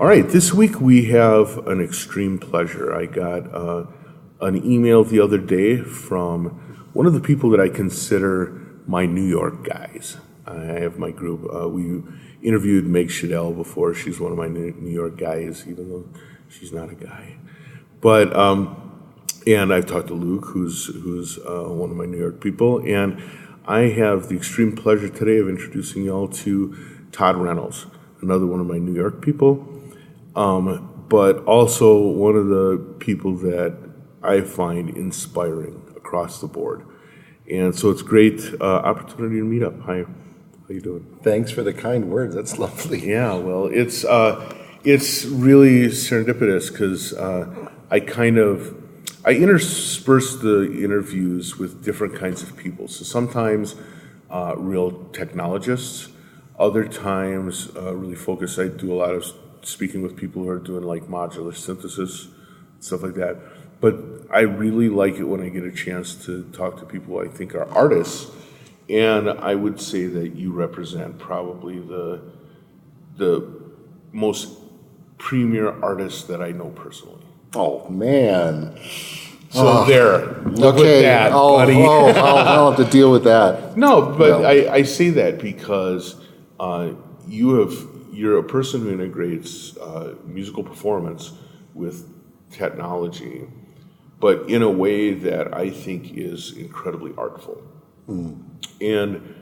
All right, this week we have an extreme pleasure. I got an email the other day from one of the people that I consider my New York guys. I have my group. We interviewed Meg Shadell before. She's one of my New York guys, even though she's not a guy. But and I've talked to Luke, who's one of my New York people, and I have the extreme pleasure today of introducing y'all to Todd Reynolds, another one of my New York people. But also one of the people that I find inspiring across the board. And so it's a great opportunity to meet up. Hi, how you doing? Thanks for the kind words. That's lovely. Yeah, well, it's really serendipitous because I intersperse the interviews with different kinds of people. So sometimes real technologists, other times really focused. I do a lot of speaking with people who are doing like modular synthesis, stuff like that. But I really like it when I get a chance to talk to people I think are artists. And I would say that you represent probably the most premier artist that I know personally. Oh, man. So there, look okay. at that, buddy. I'll have to deal with that. No, but I say that because you're a person who integrates musical performance with technology, but in a way that I think is incredibly artful. And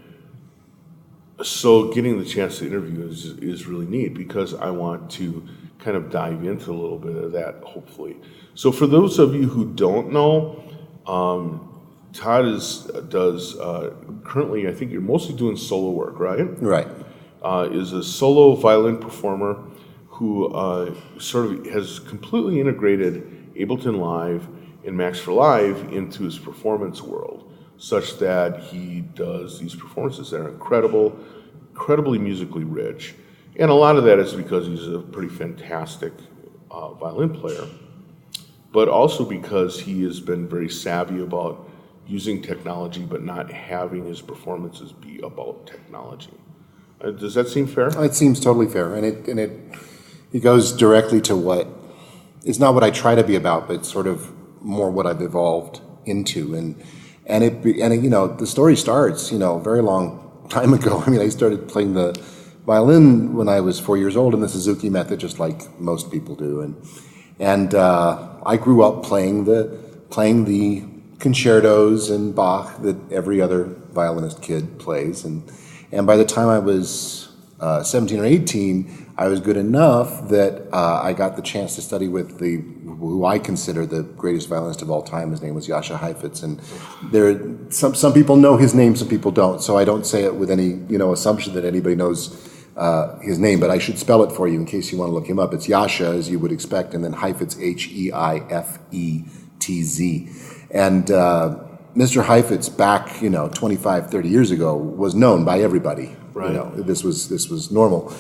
so getting the chance to interview is really neat because I want to kind of dive into a little bit of that, hopefully. So for those of you who don't know, Todd does currently, I think you're mostly doing solo work, right? Right. Is a solo violin performer who sort of has completely integrated Ableton Live and Max for Live into his performance world, such that he does these performances that are incredibly musically rich. And a lot of that is because he's a pretty fantastic violin player, but also because he has been very savvy about using technology but not having his performances be about technology. Does that seem fair? It seems totally fair, and it goes directly to what it's not what I try to be about, but sort of more what I've evolved into, and the story starts a very long time ago. I mean, I started playing the violin when I was 4 years old in the Suzuki method, just like most people do, and I grew up playing the concertos and Bach that every other violinist kid plays, and by the time I was 17 or 18, I was good enough that I got the chance to study with who I consider the greatest violinist of all time. His name was Jascha Heifetz, and some people know his name, some people don't. So I don't say it with any assumption that anybody knows his name, but I should spell it for you in case you want to look him up. It's Jascha, as you would expect, and then Heifetz, Heifetz. And Mr. Heifetz back, 25, 30 years ago was known by everybody. Right. This was normal.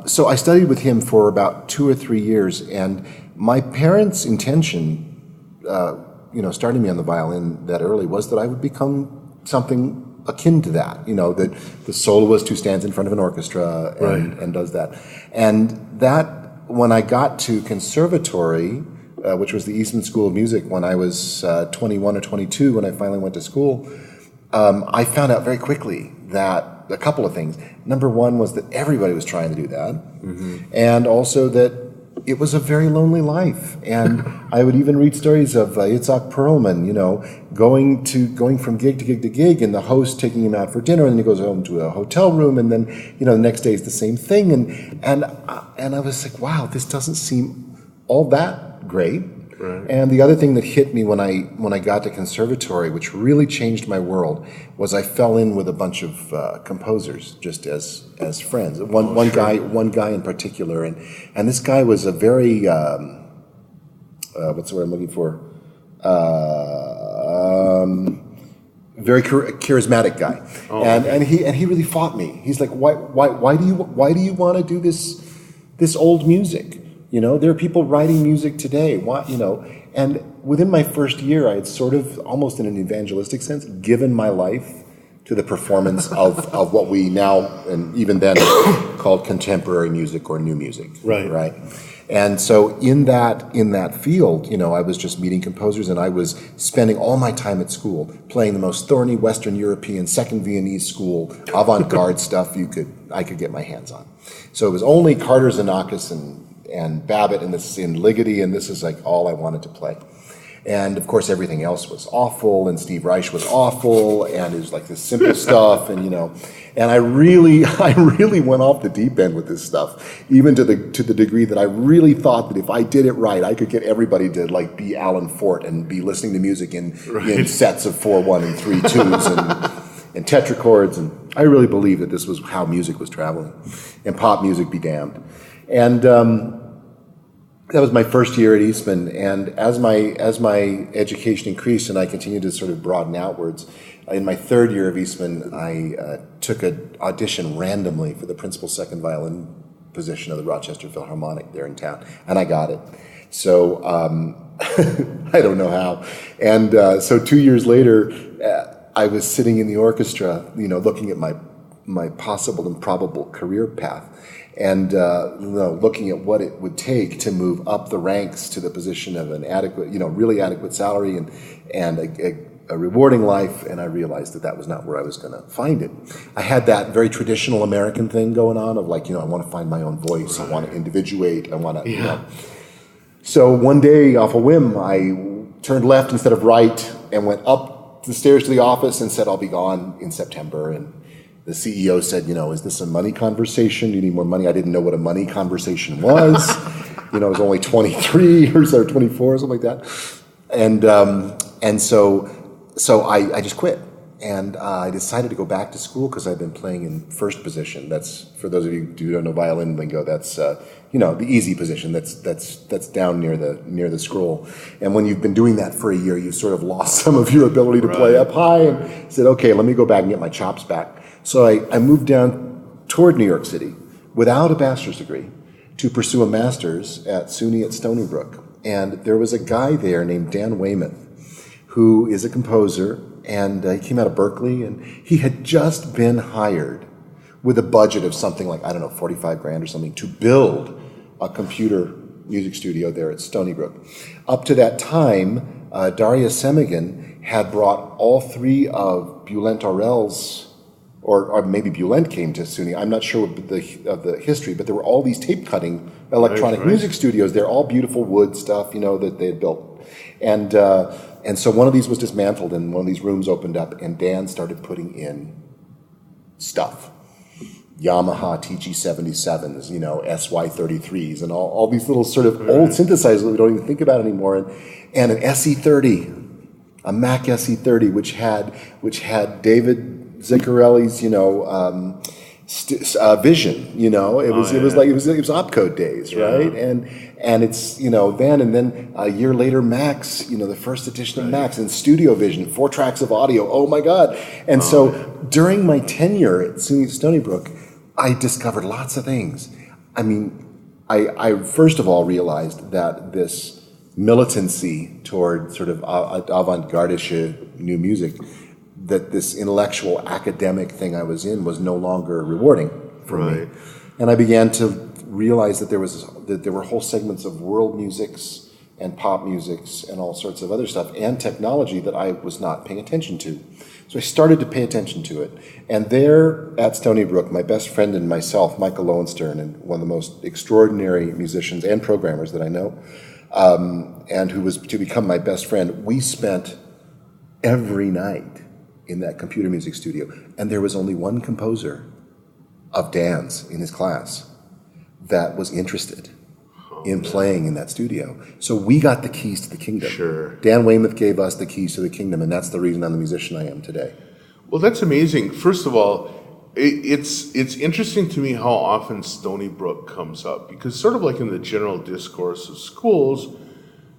So I studied with him for about 2 or 3 years, and my parents' intention, starting me on the violin that early, was that I would become something akin to that. That the soloist who stands in front of an orchestra and does that. And that, when I got to conservatory, which was the Eastman School of Music when I was 21 or 22, when I finally went to school, I found out very quickly that a couple of things. Number one was that everybody was trying to do that, and also that it was a very lonely life. And I would even read stories of Itzhak Perlman, going from gig to gig to gig, and the host taking him out for dinner, and then he goes home to a hotel room, and then the next day is the same thing. And I was like, wow, this doesn't seem all that great. Right. And the other thing that hit me when I got to conservatory, which really changed my world, was I fell in with a bunch of composers just as friends. One guy in particular, and this guy was a very what's the word I'm looking for? Very charismatic guy, and he really fought me. He's like, why do you want to do this old music? There are people writing music today. And within my first year, I had sort of, almost in an evangelistic sense, given my life to the performance of what we now, and even then, called contemporary music or new music. Right. And so in that field, I was just meeting composers, and I was spending all my time at school playing the most thorny Western European, Second Viennese school, avant-garde stuff I could get my hands on. So it was only Carter Xenakis and Babbitt and Ligeti, and this is like all I wanted to play. And of course, everything else was awful, and Steve Reich was awful, and it was like this simple stuff, and I really went off the deep end with this stuff, even to the degree that I really thought that if I did it right, I could get everybody to like be Alan Fort and be listening to music in sets of 4/1 and 3/2s and tetrachords, and I really believed that this was how music was traveling, and pop music be damned, and. That was my first year at Eastman, and as my education increased and I continued to sort of broaden outwards, in my third year of Eastman, I took an audition randomly for the principal second violin position of the Rochester Philharmonic there in town, and I got it. So I don't know how, and so 2 years later, I was sitting in the orchestra, looking at my possible and probable career path. And looking at what it would take to move up the ranks to the position of an adequate, really adequate salary and a rewarding life, and I realized that was not where I was going to find it. I had that very traditional American thing going on of like, I want to find my own voice, I want to individuate, I want to, So one day, off a whim, I turned left instead of right and went up the stairs to the office and said, I'll be gone in September, and the CEO said, is this a money conversation? Do you need more money? I didn't know what a money conversation was. I was only 23 or so, 24 or something like that. And so I just quit. And I decided to go back to school because I'd been playing in first position. That's, for those of you who don't know violin lingo, that's, the easy position. That's down near the scroll. And when you've been doing that for a year, you've sort of lost some of your ability to play up high, and said, okay, let me go back and get my chops back. So I moved down toward New York City without a bachelor's degree to pursue a master's at SUNY at Stony Brook. And there was a guy there named Dan Weymouth, who is a composer, and he came out of Berkeley, and he had just been hired with a budget of something like, I don't know, 45 grand or something, to build a computer music studio there at Stony Brook. Up to that time, Daria Semigan had brought all three of Bulent Aurel's, or maybe Bulent came to SUNY. I'm not sure of the history, but there were all these tape-cutting electronic music studios. They're all beautiful wood stuff, that they had built. And so one of these was dismantled, and one of these rooms opened up, and Dan started putting in stuff. Yamaha TG-77s, SY-33s, and all these little sort of old synthesizers that we don't even think about anymore, and an SE-30, a Mac SE-30, which had David Ziccarelli's, Vision. It was opcode days, right? And it's then a year later, Max, the first edition of Max, and Studio Vision, 4 tracks of audio. Oh my God! And so during my tenure at SUNY Stony Brook, I discovered lots of things. I mean, I first of all realized that this militancy toward sort of avant-garde-ish new music, that this intellectual academic thing I was in was no longer rewarding for me. And I began to realize that there were whole segments of world musics and pop musics and all sorts of other stuff and technology that I was not paying attention to. So I started to pay attention to it. And there at Stony Brook, my best friend and myself, Michael Lowenstern, and one of the most extraordinary musicians and programmers that I know, and who was to become my best friend, we spent every night in that computer music studio, and there was only one composer of Dan's in his class that was interested in playing in that studio. So we got the keys to the kingdom. Sure. Dan Weymouth gave us the keys to the kingdom, and that's the reason I'm the musician I am today. Well, that's amazing. First of all, it's interesting to me how often Stony Brook comes up, because sort of like in the general discourse of schools,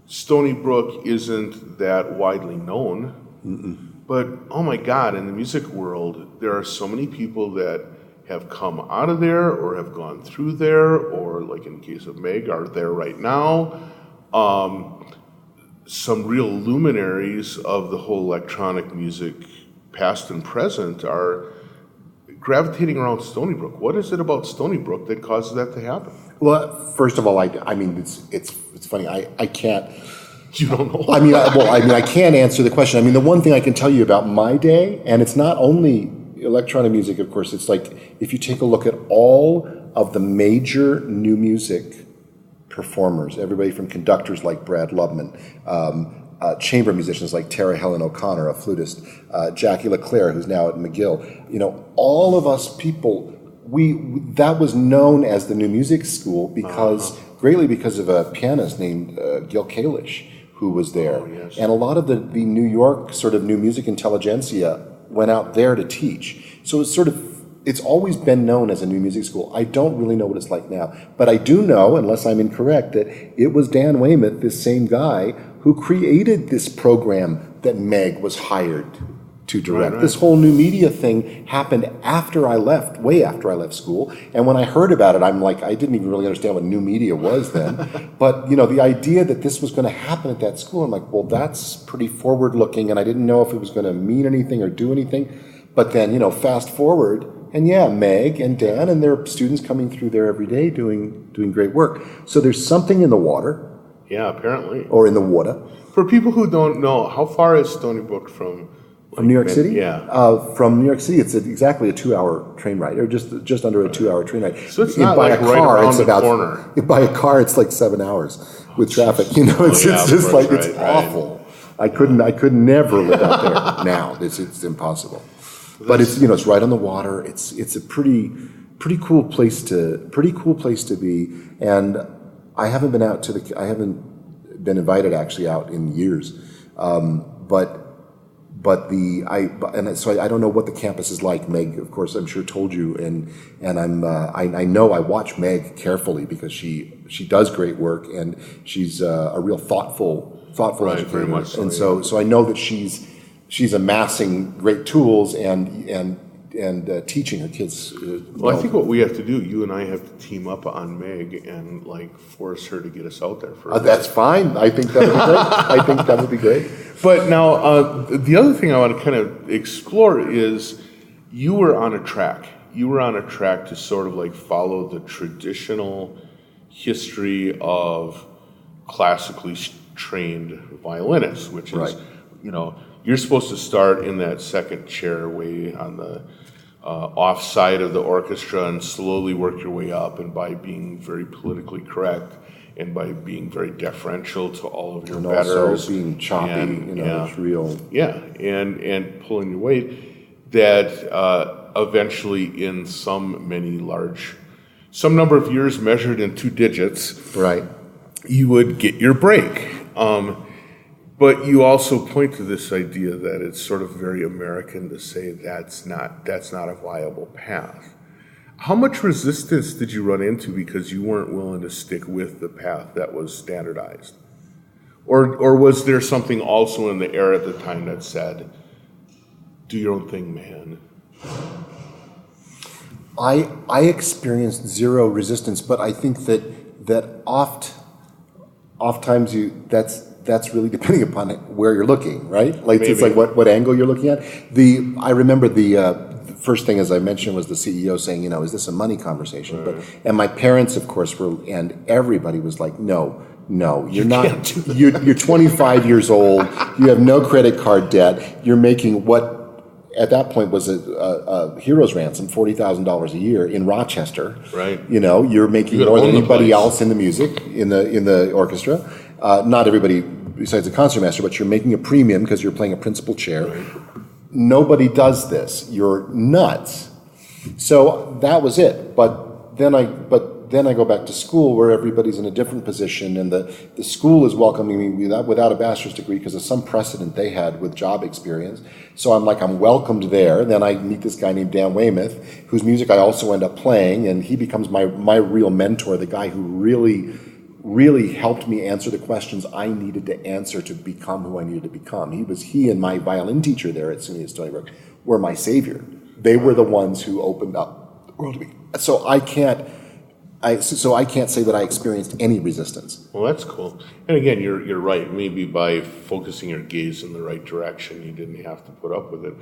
Stony Brook isn't that widely known. Mm-mm. But, oh my God, in the music world, there are so many people that have come out of there or have gone through there, or like in the case of Meg, are there right now. Some real luminaries of the whole electronic music past and present, are gravitating around Stony Brook. What is it about Stony Brook that causes that to happen? Well, first of all, I mean, it's funny. I can't. You don't know. I can't answer the question. I mean, the one thing I can tell you about my day, and it's not only electronic music, of course. It's like if you take a look at all of the major new music performers, everybody from conductors like Brad Lubman, chamber musicians like Tara Helen O'Connor, a flutist, Jackie LeClaire, who's now at McGill. You know, all of us people, that was known as the New Music School because greatly because of a pianist named Gil Kalish, who was there. Oh, yes. And a lot of the New York sort of new music intelligentsia went out there to teach. So it's always been known as a new music school. I don't really know what it's like now. But I do know, unless I'm incorrect, that it was Dan Weymouth, this same guy, who created this program that Meg was hired to direct. Right. This whole new media thing happened after I left, way after I left school. And when I heard about it, I'm like, I didn't even really understand what new media was then. But, you know, the idea that this was going to happen at that school, I'm like, well, that's pretty forward-looking, and I didn't know if it was going to mean anything or do anything. But then, you know, fast forward, and yeah, Meg and Dan and their students coming through there every day doing great work. So there's something in the water. Yeah, apparently. Or in the water. For people who don't know, how far is Stony Brook from New York City? Yeah. From New York City, it's exactly a 2-hour train ride, or just under a 2-hour train ride. So it's not like right around the corner. By a car, it's like 7 hours with traffic. You know, it's just like, it's awful. I could never live out there now. It's impossible. But it's, you know, it's right on the water. It's a pretty cool place to be. And I haven't been invited actually out in years. So I don't know what the campus is like. Meg, of course, I'm sure told you, and I know I watch Meg carefully because she does great work, and she's a real thoughtful right, educator. Very much so, and so I know that she's amassing great tools and teaching her kids. Well, I think what we have to do, you and I have to team up on Meg and like force her to get us out there for. That's fine. I think that would be great. But now, the other thing I want to kind of explore is you were on a track. You were on a track to sort of like follow the traditional history of classically trained violinists, which is, right. You know, you're supposed to start in that second chair way on the off side of the orchestra and slowly work your way up, and by being very politically correct and by being very deferential to all of your betters. And also being choppy, it's real. Yeah, and pulling your weight, that eventually in some number of years measured in 2 digits, right, you would get your break. But you also point to this idea that it's sort of very American to say that's not a viable path. How much resistance did you run into because you weren't willing to stick with the path that was standardized? Or was there something also in the air at the time that said, do your own thing, man? I experienced zero resistance, but I think that oftentimes that's really depending upon where you're looking, right? Like Maybe. It's like what angle you're looking at. I remember the first thing, as I mentioned, was the CEO saying, you know, is this a money conversation? Right. And my parents, of course, and everybody was like, no, you're not. You're 25 years old. You have no credit card debt. You're making what at that point was a hero's ransom, $40,000 a year in Rochester. Right. You know, you're making more than anybody else in the music in the orchestra. Not everybody besides the concertmaster, but you're making a premium because you're playing a principal chair. Right. Nobody does this. You're nuts. So that was it. But then I go back to school where everybody's in a different position, and the school is welcoming me without a bachelor's degree because of some precedent they had with job experience. So I'm welcomed there. Then I meet this guy named Dan Weymouth, whose music I also end up playing, and he becomes my real mentor, the guy who really helped me answer the questions I needed to answer to become who I needed to become. He and my violin teacher there at SUNY Stony Brook were my savior. They were the ones who opened up the world to me. So I can't say that I experienced any resistance. Well, that's cool. And again, you're right. Maybe by focusing your gaze in the right direction, you didn't have to put up with it.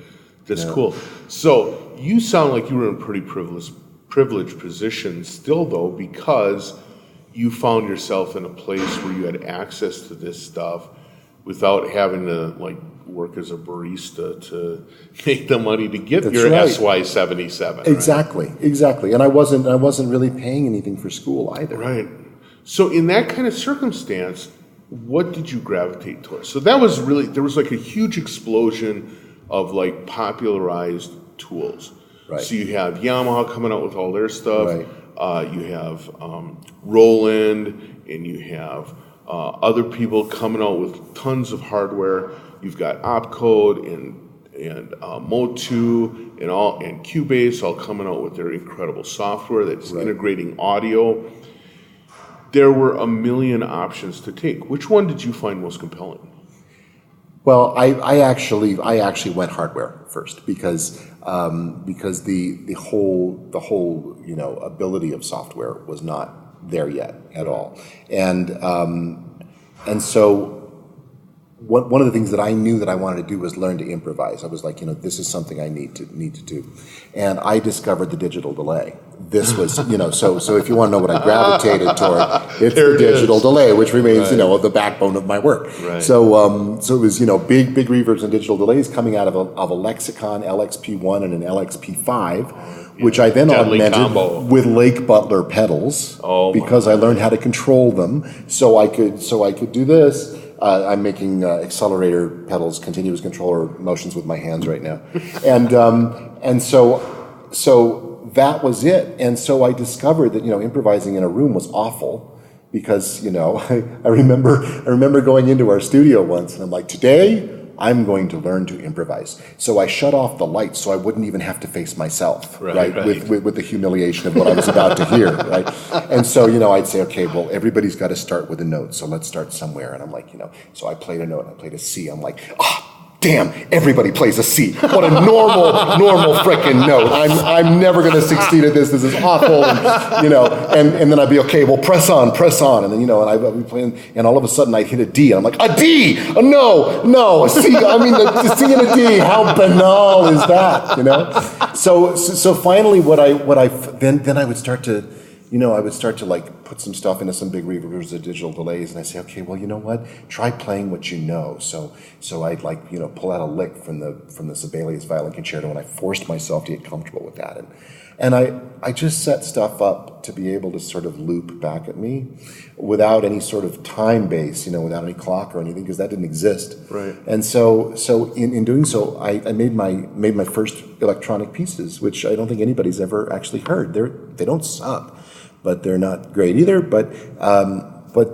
That's cool. So you sound like you were in a pretty privileged position still, though, because you found yourself in a place where you had access to this stuff without having to like work as a barista to make the money to get your SY-77. Exactly. And I wasn't really paying anything for school either. Right. So in that kind of circumstance, what did you gravitate towards? So that was really, there was like a huge explosion of like popularized tools. Right. So you have Yamaha coming out with all their stuff. Right. You have Roland, and you have other people coming out with tons of hardware. You've got Opcode and Motu and Cubase all coming out with their incredible software that's integrating audio. There were a million options to take. Which one did you find most compelling? Well, I actually went hardware first because the whole ability of software was not there yet at all, and so one of the things that I knew that I wanted to do was learn to improvise. I was like, this is something I need to do, and I discovered the digital delay. This was, so if you want to know what I gravitated toward, it's the digital delay, which remains, the backbone of my work. Right. So it was, big reverbs and digital delays coming out of a Lexicon LXP1 and an LXP5, which I then augmented with Lake Butler pedals because I learned how to control them. So I could do this. I'm making accelerator pedals, continuous controller motions with my hands right now, and so that was it. And so I discovered that improvising in a room was awful because I remember going into our studio once and I'm like, today I'm going to learn to improvise. So I shut off the lights so I wouldn't even have to face myself, right? With the humiliation of what I was about to hear, right? And so, I'd say, okay, well, everybody's got to start with a note, so let's start somewhere. And I'm like, so I played a note, I played a C. I'm like, damn, everybody plays a C. What a normal frickin' note. I'm never going to succeed at this. This is awful. And then I'd be, okay, well, press on. And then, and I'd be playing, and all of a sudden I'd hit a D, and I'm like, a D! No, a C. I mean, the C and a D, how banal is that, So finally then I would start to, like put some stuff into some big reverbs or digital delays, and I say, okay, well, you know what? Try playing what you know. So I'd like, pull out a lick from the Sibelius violin concerto, and I forced myself to get comfortable with that. And I just set stuff up to be able to sort of loop back at me without any sort of time base, without any clock or anything, because that didn't exist. Right. And so in doing so, I made my first electronic pieces, which I don't think anybody's ever actually heard. They don't suck, but they're not great either. But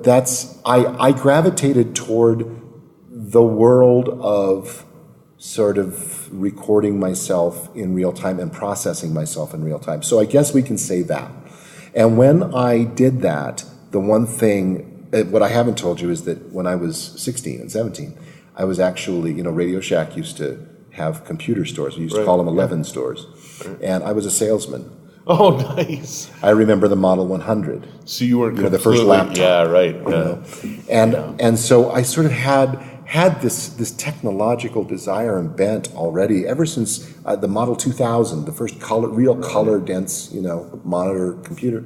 that's I gravitated toward the world of sort of recording myself in real time and processing myself in real time. So I guess we can say that. And when I did that, the one thing, what I haven't told you is that when I was 16 and 17, I was actually, Radio Shack used to have computer stores. We used to call them 11 stores. Right. And I was a salesman. Oh, nice. I remember the Model 100. So you weren't the first laptop. Yeah, right. Yeah. And so I sort of had this technological desire and bent already ever since the Model 2000, the first real color dense, monitor computer.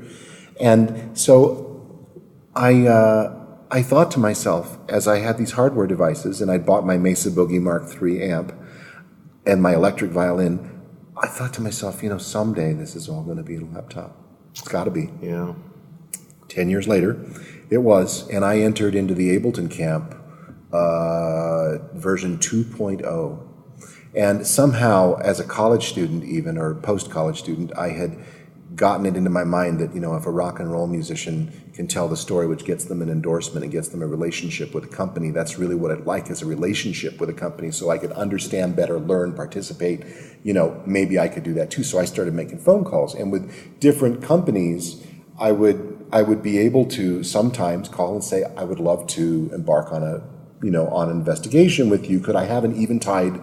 And so I thought to myself, as I had these hardware devices and I bought my Mesa Boogie Mark III amp and my electric violin, I thought to myself, someday this is all going to be a laptop. It's got to be. Yeah. 10 years later, it was, and I entered into the Ableton camp version 2.0. And somehow, as a college student even, or post-college student, I had gotten it into my mind that, if a rock and roll musician can tell the story which gets them an endorsement and gets them a relationship with a company, that's really what I'd like, is a relationship with a company so I could understand better, learn, participate. Maybe I could do that too. So I started making phone calls. And with different companies, I would be able to sometimes call and say, I would love to embark on on an investigation with you. Could I have an Eventide,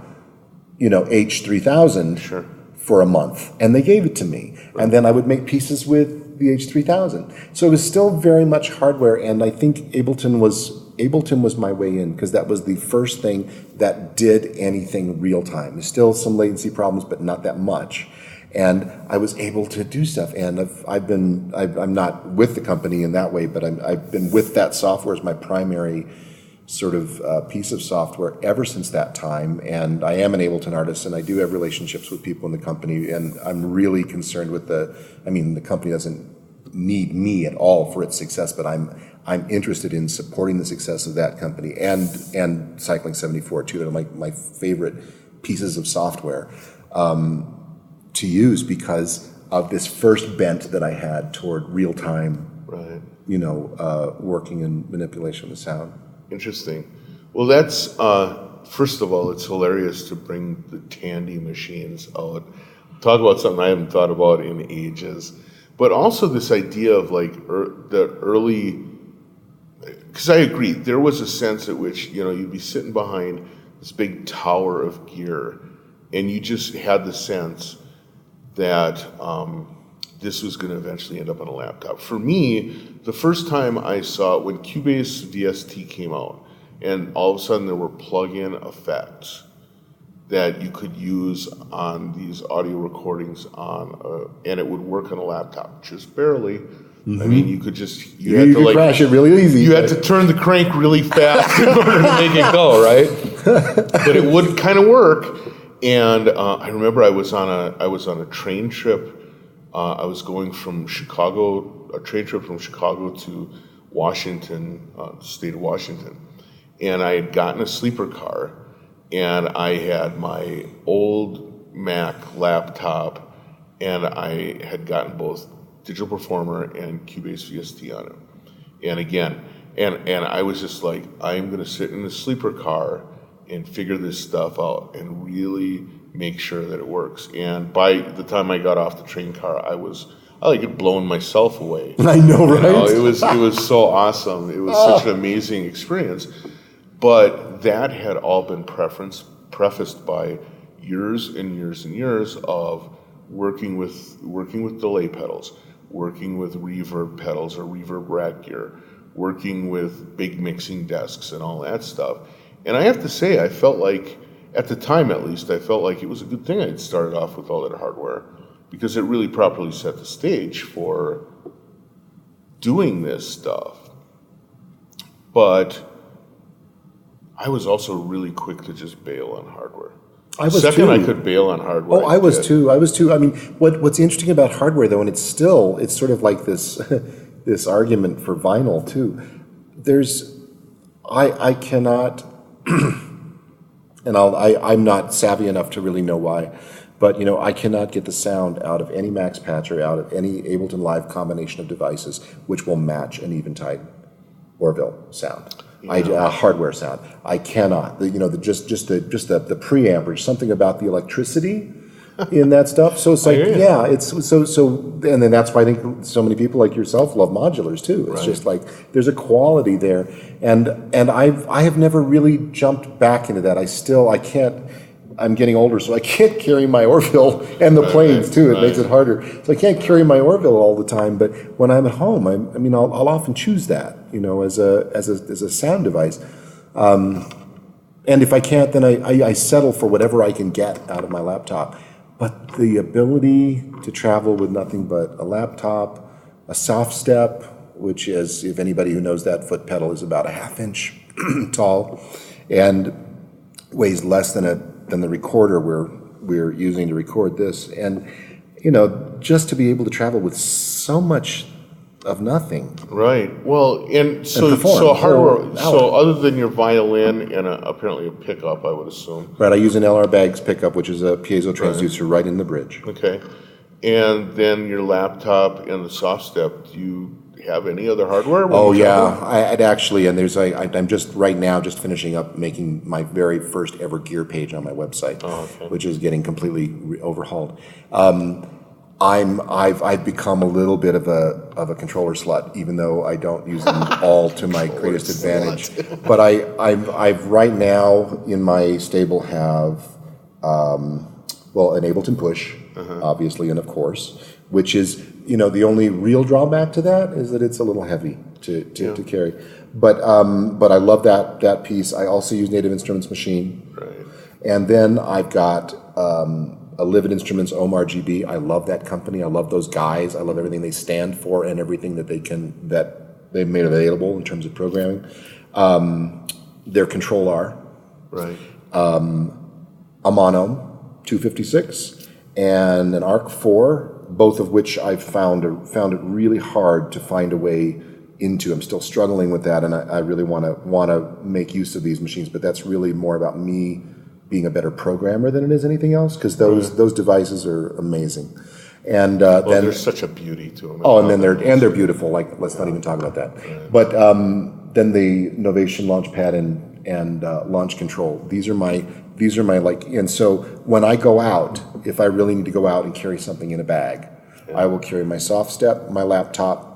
H3000 for a month? And they gave it to me. Right. And then I would make pieces with the H3000. So it was still very much hardware. And I think Ableton was Ableton was my way in because that was the first thing that did anything real time. There's still some latency problems, but not that much. And I was able to do stuff. And I'm not with the company in that way, but I've been with that software as my primary sort of piece of software ever since that time. And I am an Ableton artist, and I do have relationships with people in the company. And I'm really concerned with the company doesn't need me at all for its success, but I'm interested in supporting the success of that company and Cycling 74 too. They're my favorite pieces of software to use because of this first bent that I had toward real time, right? Working and manipulation of the sound. Interesting. Well, that's first of all, it's hilarious to bring the Tandy machines out. Talk about something I haven't thought about in ages. But also this idea of like the early, because I agree, there was a sense at which, you'd be sitting behind this big tower of gear and you just had the sense that this was going to eventually end up on a laptop. For me, the first time I saw it, when Cubase VST came out, and all of a sudden there were plug-in effects that you could use on these audio recordings and it would work on a laptop, just barely. Mm-hmm. I mean, you could crash it really easy. You had to turn the crank really fast in order to make it go, right? But it would kind of work. And I remember I was on a train trip. I was going from Chicago, a train trip from Chicago to Washington, the state of Washington. And I had gotten a sleeper car, and I had my old Mac laptop, and I had gotten both Digital Performer and Cubase VST on it. And again, and I was just like, I'm going to sit in the sleeper car and figure this stuff out and really make sure that it works. And by the time I got off the train car, I had blown myself away. I know, right? It was so awesome. It was such an amazing experience. But that had all been prefaced by years and years and years of working with delay pedals, working with reverb pedals or reverb rack gear, working with big mixing desks and all that stuff. And I have to say, I felt like, at the time at least, I felt like it was a good thing I'd started off with all that hardware because it really properly set the stage for doing this stuff. But I was also really quick to just bail on hardware. I could bail on hardware. Oh, I was too. I mean, what's interesting about hardware though, and it's sort of like this this argument for vinyl too. I cannot, and I'm not savvy enough to really know why, but I cannot get the sound out of any Max Patch or out of any Ableton Live combination of devices which will match an Eventide Orville sound. Hardware sound. I cannot. The preamperage, something about the electricity in that stuff. So it's like, it's so, and then that's why I think so many people like yourself love modulars too. It's just like there's a quality there, and I have never really jumped back into that. I can't. I'm getting older, so I can't carry my Orville and the planes too. It makes it harder. So I can't carry my Orville all the time. But when I'm at home, I'll often choose that, as a sound device. And if I can't, then I settle for whatever I can get out of my laptop. But the ability to travel with nothing but a laptop, a soft step, which is, if anybody who knows that foot pedal, is about a half-inch tall and weighs less than the recorder we're using to record this, and just to be able to travel with so much of nothing. Right. Well, and so hardware. So other than your violin and apparently a pickup, I would assume. Right. I use an LR Baggs pickup, which is a piezo transducer right in the bridge. Okay. And then your laptop and the soft step. Do you have any other hardware? I'd actually, and I'm just right now just finishing up making my very first ever gear page on my website, which is getting completely overhauled. I've become a little bit of a controller slut, even though I don't use them all to my greatest advantage. But I've right now in my stable have an Ableton Push, obviously, and of course, which is the only real drawback to that is that it's a little heavy to carry. But I love that piece. I also use Native Instruments machine. Right. And then I've got a Livid Instruments Omar GB. I love that company. I love those guys. I love everything they stand for and everything that they've made available in terms of programming. Their Control R. Right. A Mono 256 and an Arc 4, both of which I've found it really hard to find a way into. I'm still struggling with that, and I really want to make use of these machines, but that's really more about me being a better programmer than it is anything else, because those devices are amazing. And then there's such a beauty to them. Oh, and then they're beautiful. Like, let's not even talk about that. Right. But then the Novation Launchpad and Launch Control. These are my and so when I go out, if I really need to go out and carry something in a bag, I will carry my soft step, my laptop,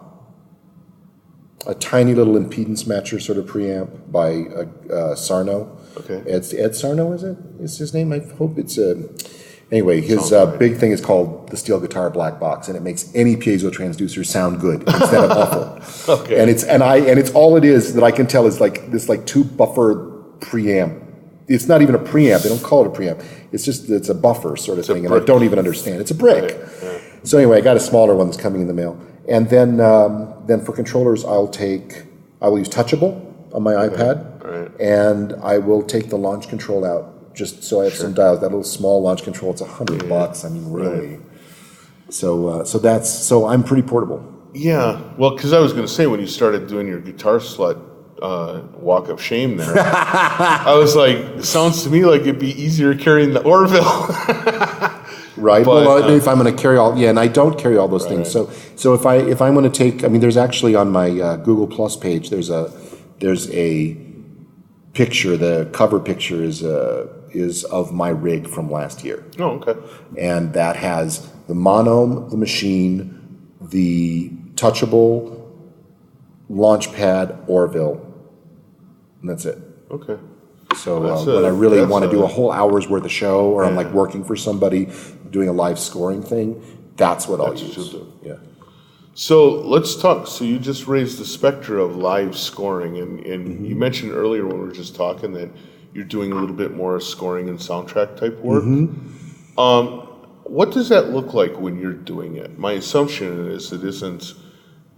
a tiny little impedance matcher sort of preamp by Sarno. Okay. Ed Sarno, is it? Is his name? I hope it's anyway, his big thing is called the Steel Guitar Black Box, and it makes any piezo transducer sound good instead of awful. Okay. And it's all it is that I can tell is like this 2 buffer preamp. It's not even a preamp. They don't call it a preamp. It's a buffer sort of thing, and I don't even understand. It's a brick. Right. So anyway, I got a smaller one that's coming in the mail. And then for controllers, I will use Touchable on my iPad, and I will take the launch control out just so I have some dials. That little small launch control, it's $100. I mean, really. Right. So I'm pretty portable. Yeah. Well, because I was going to say, when you started doing your guitar slut walk of shame there, I was like, it sounds to me like it'd be easier carrying the Orville. Right. But, well, if I'm going to carry all, and I don't carry all those things. So if I'm going to take, there's actually on my Google Plus page, there's a picture. The cover picture is of my rig from last year. Oh, okay. And that has the Mono, the machine, the Touchable, Launchpad, Orville, and that's it. Okay. So when I really want to do a whole hour's worth of show, or I'm like working for somebody doing a live scoring thing, that's what I'll use. Yeah. So let's talk. So you just raised the specter of live scoring, and you mentioned earlier when we were just talking that you're doing a little bit more scoring and soundtrack type work. What does that look like when you're doing it? My assumption is it isn't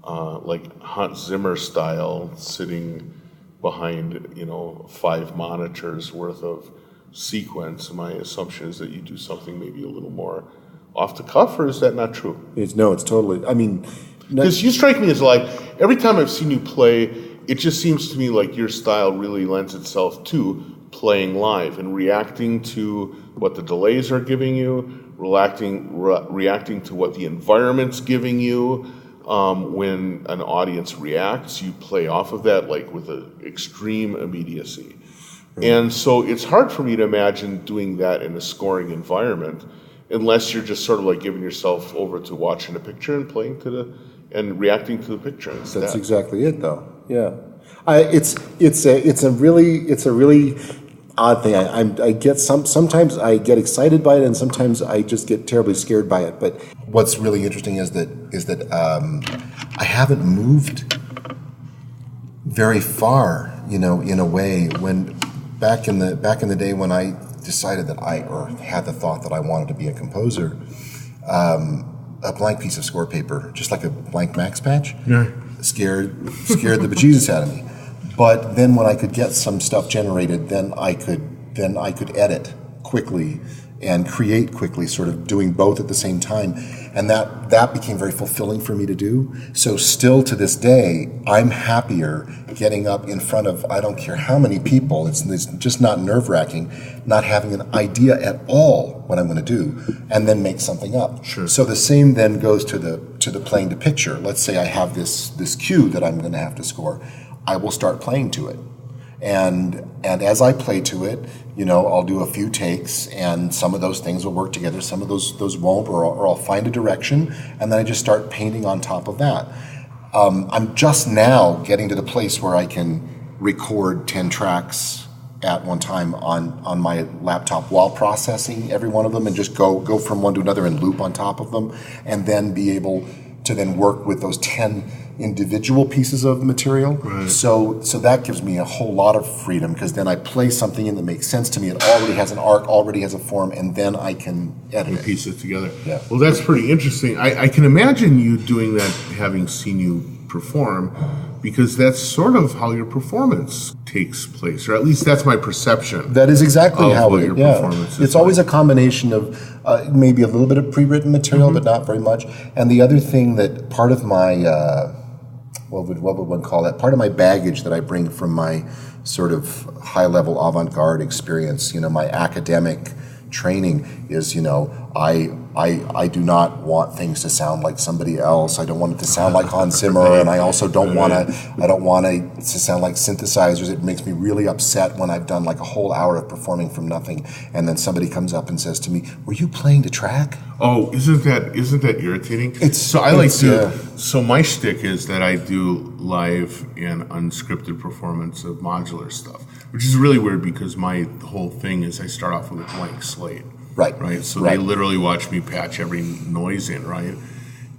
like Hans Zimmer style, sitting behind 5 monitors worth of sequence. My assumption is that you do something maybe a little more off the cuff, or is that not true? It's totally. Because you strike me as like, every time I've seen you play, it just seems to me like your style really lends itself to playing live and reacting to what the delays are giving you, reacting to what the environment's giving you. When an audience reacts, you play off of that like with an extreme immediacy. And so it's hard for me to imagine doing that in a scoring environment unless you're just sort of like giving yourself over to watching a picture and playing and reacting to the picture instead. That's exactly it, though. Yeah. It's a really odd thing. I get sometimes I get excited by it, and sometimes I just get terribly scared by it. But what's really interesting is that I haven't moved very far, in a way. When back in the day when I decided that had the thought that I wanted to be a composer, a blank piece of score paper, just like a blank Max patch, scared the bejesus out of me. But then when I could get some stuff generated, then I could edit quickly and create quickly, sort of doing both at the same time. And that became very fulfilling for me to do. So still to this day, I'm happier getting up in front of, I don't care how many people, it's just not nerve-wracking, not having an idea at all what I'm going to do, and then make something up. Sure. So the same then goes to the playing to picture. Let's say I have this cue that I'm going to have to score. I will start playing to it. And as I play to it, I'll do a few takes, and some of those things will work together, some of those won't, or I'll find a direction, and then I just start painting on top of that. I'm just now getting to the place where I can record 10 tracks at one time on my laptop while processing every one of them, and just go from one to another and loop on top of them, and then be able to then work with those 10 individual pieces of material. Right. So that gives me a whole lot of freedom, because then I play something in that makes sense to me. It already has an arc, already has a form, and then I can edit and it. piece it together. Yeah. Well, that's pretty interesting. I can imagine you doing that, having seen you perform, because that's sort of how your performance takes place, or at least that's my perception. That is exactly how what your performance is. It's always a combination of maybe a little bit of pre-written material, but not very much. And the other thing that part of my what would one call that? Part of my baggage that I bring from my sort of high-level avant-garde experience, my academic training is, I do not want things to sound like somebody else. I don't want it to sound like Hans Zimmer, and I also don't want it to sound like synthesizers. It makes me really upset when I've done like a whole hour of performing from nothing, and then somebody comes up and says to me, "Were you playing to track?" Oh, isn't that irritating? So my shtick is that I do live and unscripted performance of modular stuff, which is really weird because my whole thing is I start off with a blank slate. Right. So they literally watch me patch every noise in, right?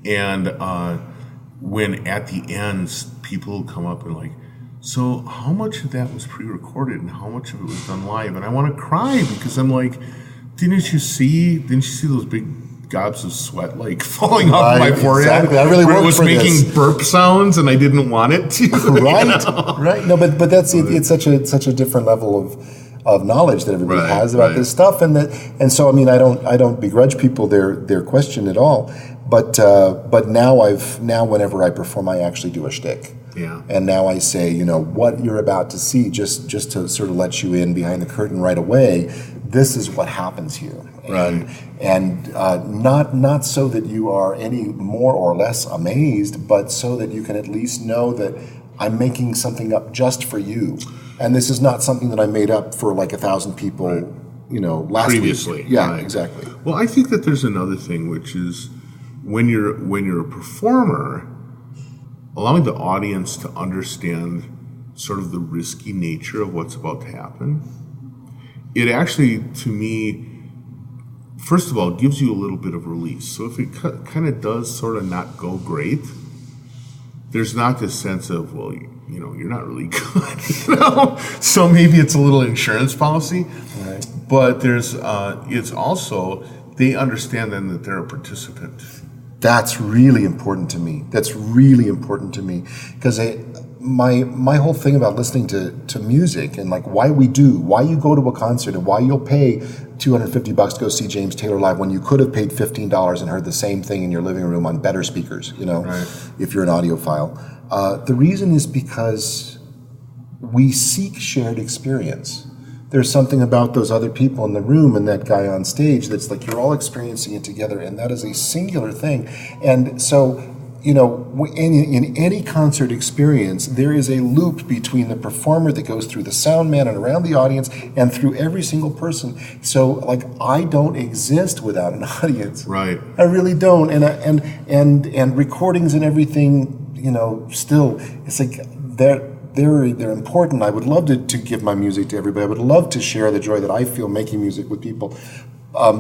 And when at the end, people come up and like, so how much of that was pre-recorded and how much of it was done live? And I want to cry because I'm like, didn't you see those big gobs of sweat like falling off my forehead? Exactly. I really worked for this. It was making burp sounds and I didn't want it to. Right. No, but that's it's such a different level of knowledge that everybody has about this stuff, and so I mean I don't begrudge people their question at all, but now whenever I perform I actually do a shtick. Yeah. And now I say, what you're about to see, just to sort of let you in behind the curtain right away, this is what happens here. And not so that you are any more or less amazed, but so that you can at least know that I'm making something up just for you. And this is not something that I made up for like 1,000 people, last previously. week. Yeah, exactly. Well, I think that there's another thing, which is when you're a performer, allowing the audience to understand sort of the risky nature of what's about to happen, it actually, to me, first of all, gives you a little bit of release. So if it kind of does sort of not go great, there's not this sense of, well, you're not really good, So maybe it's a little insurance policy, right. But it's also, they understand then that they're a participant. That's really important to me. Because my whole thing about listening to music and like why you go to a concert and why you'll pay $250 to go see James Taylor live when you could have paid $15 and heard the same thing in your living room on better speakers, if you're an audiophile. The reason is because we seek shared experience. There's something about those other people in the room and that guy on stage that's like you're all experiencing it together, and that is a singular thing. And so, in any concert experience, there is a loop between the performer that goes through the sound man and around the audience and through every single person. So, like, I don't exist without an audience. Right. I really don't. And recordings and everything, still, it's like they're important. I would love to give my music to everybody. I would love to share the joy that I feel making music with people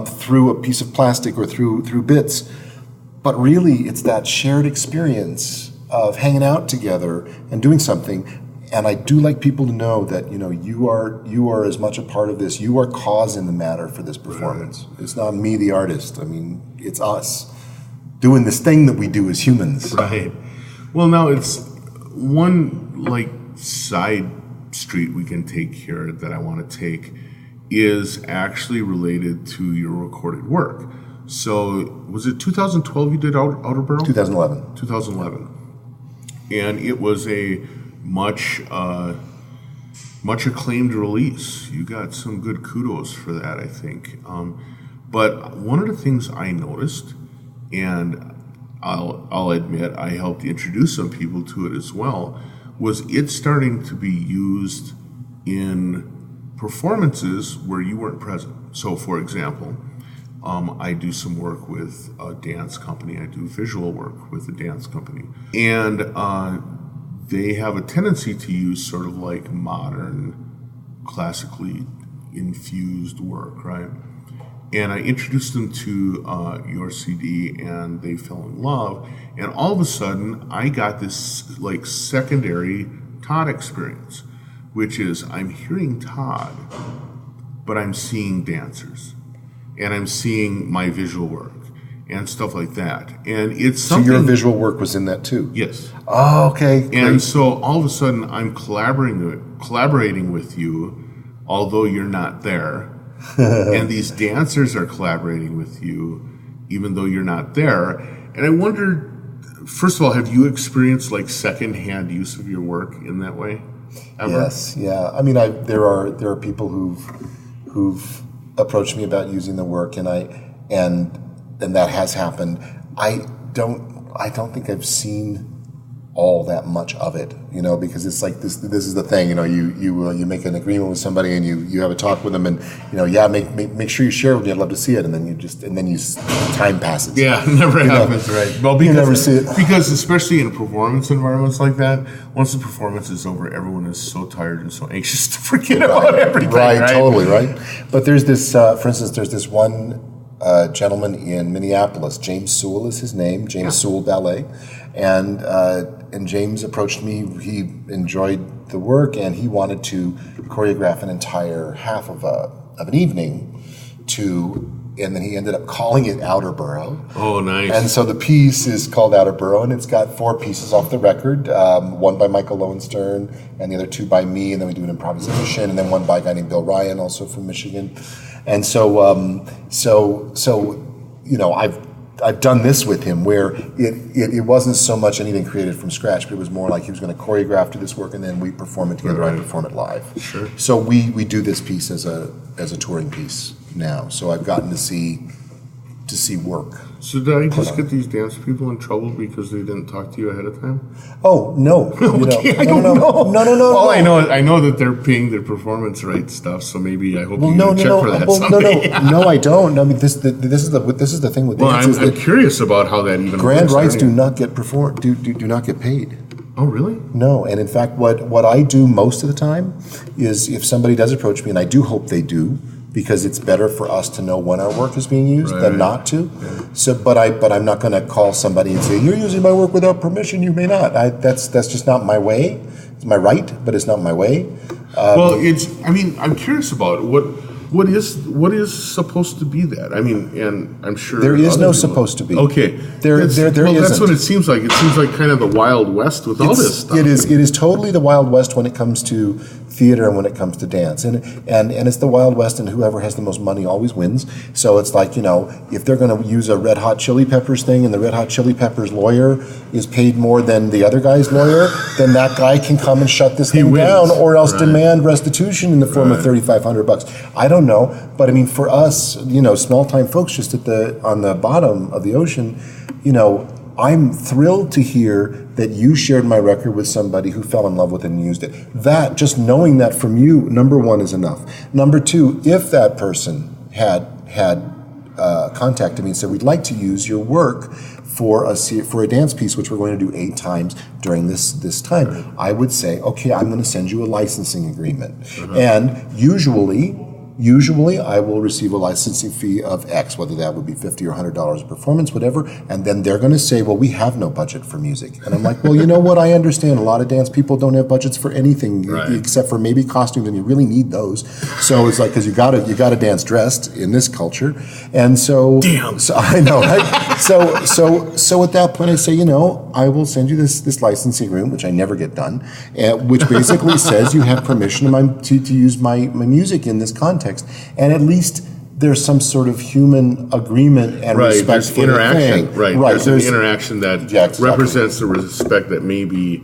through a piece of plastic or through bits. But really, it's that shared experience of hanging out together and doing something. And I do like people to know that you are as much a part of this. You are cause in the matter for this performance. Right. It's not me, the artist. I mean, it's us doing this thing that we do as humans. Right. Well, now it's one like side street we can take here that I want to take is actually related to your recorded work. So was it 2012 you did Outer Barrel? 2011. 2011. And it was a much acclaimed release. You got some good kudos for that, I think. But one of the things I noticed, and I'll admit I helped introduce some people to it as well, was it starting to be used in performances where you weren't present. So, for example, I do some work with a dance company. I do visual work with a dance company. And they have a tendency to use sort of like modern, classically infused work, right? and I introduced them to your CD, and they fell in love. And all of a sudden, I got this like secondary Todd experience, which is I'm hearing Todd, but I'm seeing dancers, and I'm seeing my visual work and stuff like that. And it's something. So your visual work was in that too? Yes. Oh, okay. Great. And so all of a sudden, I'm collaborating with you, although you're not there. And these dancers are collaborating with you, even though you're not there. And I wondered, first of all, have you experienced like secondhand use of your work in that way? Ever? Yes, yeah. I mean, there are people who've approached me about using the work, and that has happened. I don't think I've seen all that much of it, because it's like this is the thing, you make an agreement with somebody and you have a talk with them, and make sure you share with me. I'd love to see it, and then time passes. Yeah, it never happens, right? Well, because you never see it. Because especially in performance environments like that, once the performance is over, everyone is so tired and so anxious to forget about everything. Right, totally, right. But there's this, for instance, there's this one gentleman in Minneapolis. James Sewell is his name. James Sewell Ballet, and James approached me. He enjoyed the work, and he wanted to choreograph an entire half of an evening and then he ended up calling it Outer Borough. Oh, nice. And so the piece is called Outer Borough, and it's got 4 pieces off the record, one by Michael Lowenstern, and the other 2 by me, and then we do an improvisation, and then one by a guy named Bill Ryan, also from Michigan. And so I've done this with him, where it wasn't so much anything created from scratch, but it was more like he was going to choreograph to this work, and then we perform it together. Right. I perform it live. Sure. So we do this piece as a touring piece now. So I've gotten to see work. So did I just get these dance people in trouble because they didn't talk to you ahead of time? Oh, no. Okay, I don't know. No. Well, I know that they're paying their performance rights stuff, so maybe I hope you check for that someday. No, I don't. I mean, this is the thing with dance. I'm curious about how that even grand works. rights do not get do not get paid. Oh, really? No, and in fact, what I do most of the time is, if somebody does approach me, and I do hope they do, because it's better for us to know when our work is being used than not to. Yeah. So, but I'm not going to call somebody and say, "You're using my work without permission. You may not." That's just not my way. It's my right, but it's not my way. I'm curious about what is supposed to be that. I mean, and I'm sure there is no supposed to be. Okay, there isn't. That's what it seems like. It seems like kind of the Wild West with all this stuff. It is totally the Wild West when it comes to theater and when it comes to dance, and it's the Wild West, and whoever has the most money always wins. So it's like, if they're going to use a Red Hot Chili Peppers thing, and the Red Hot Chili Peppers lawyer is paid more than the other guy's lawyer, then that guy can come and shut this thing down, or else demand restitution in the form of $3,500. I don't know, but I mean, for us, small time folks just on the bottom of the ocean, I'm thrilled to hear that you shared my record with somebody who fell in love with it and used it. That, just knowing that from you, number one, is enough. Number two, if that person had contacted me and said, "We'd like to use your work for a dance piece, which we're going to do 8 times during this time," right, I would say, "Okay, I'm going to send you a licensing agreement." Uh-huh. And usually I will receive a licensing fee of X, whether that would be $50 or $100 a performance, whatever, and then they're going to say, "Well, we have no budget for music." And I'm like, "Well, you know what? I understand. A lot of dance people don't have budgets for anything, right, except for maybe costumes, and you really need those." So it's like, because you got to dance dressed in this culture, and so I know, right? So at that point, I say, I will send you this licensing agreement, which I never get done, which basically says you have permission to use my music in this context. And at least there's some sort of human agreement and respect there's for interaction, the thing. Right. There's an interaction that represents the respect that maybe,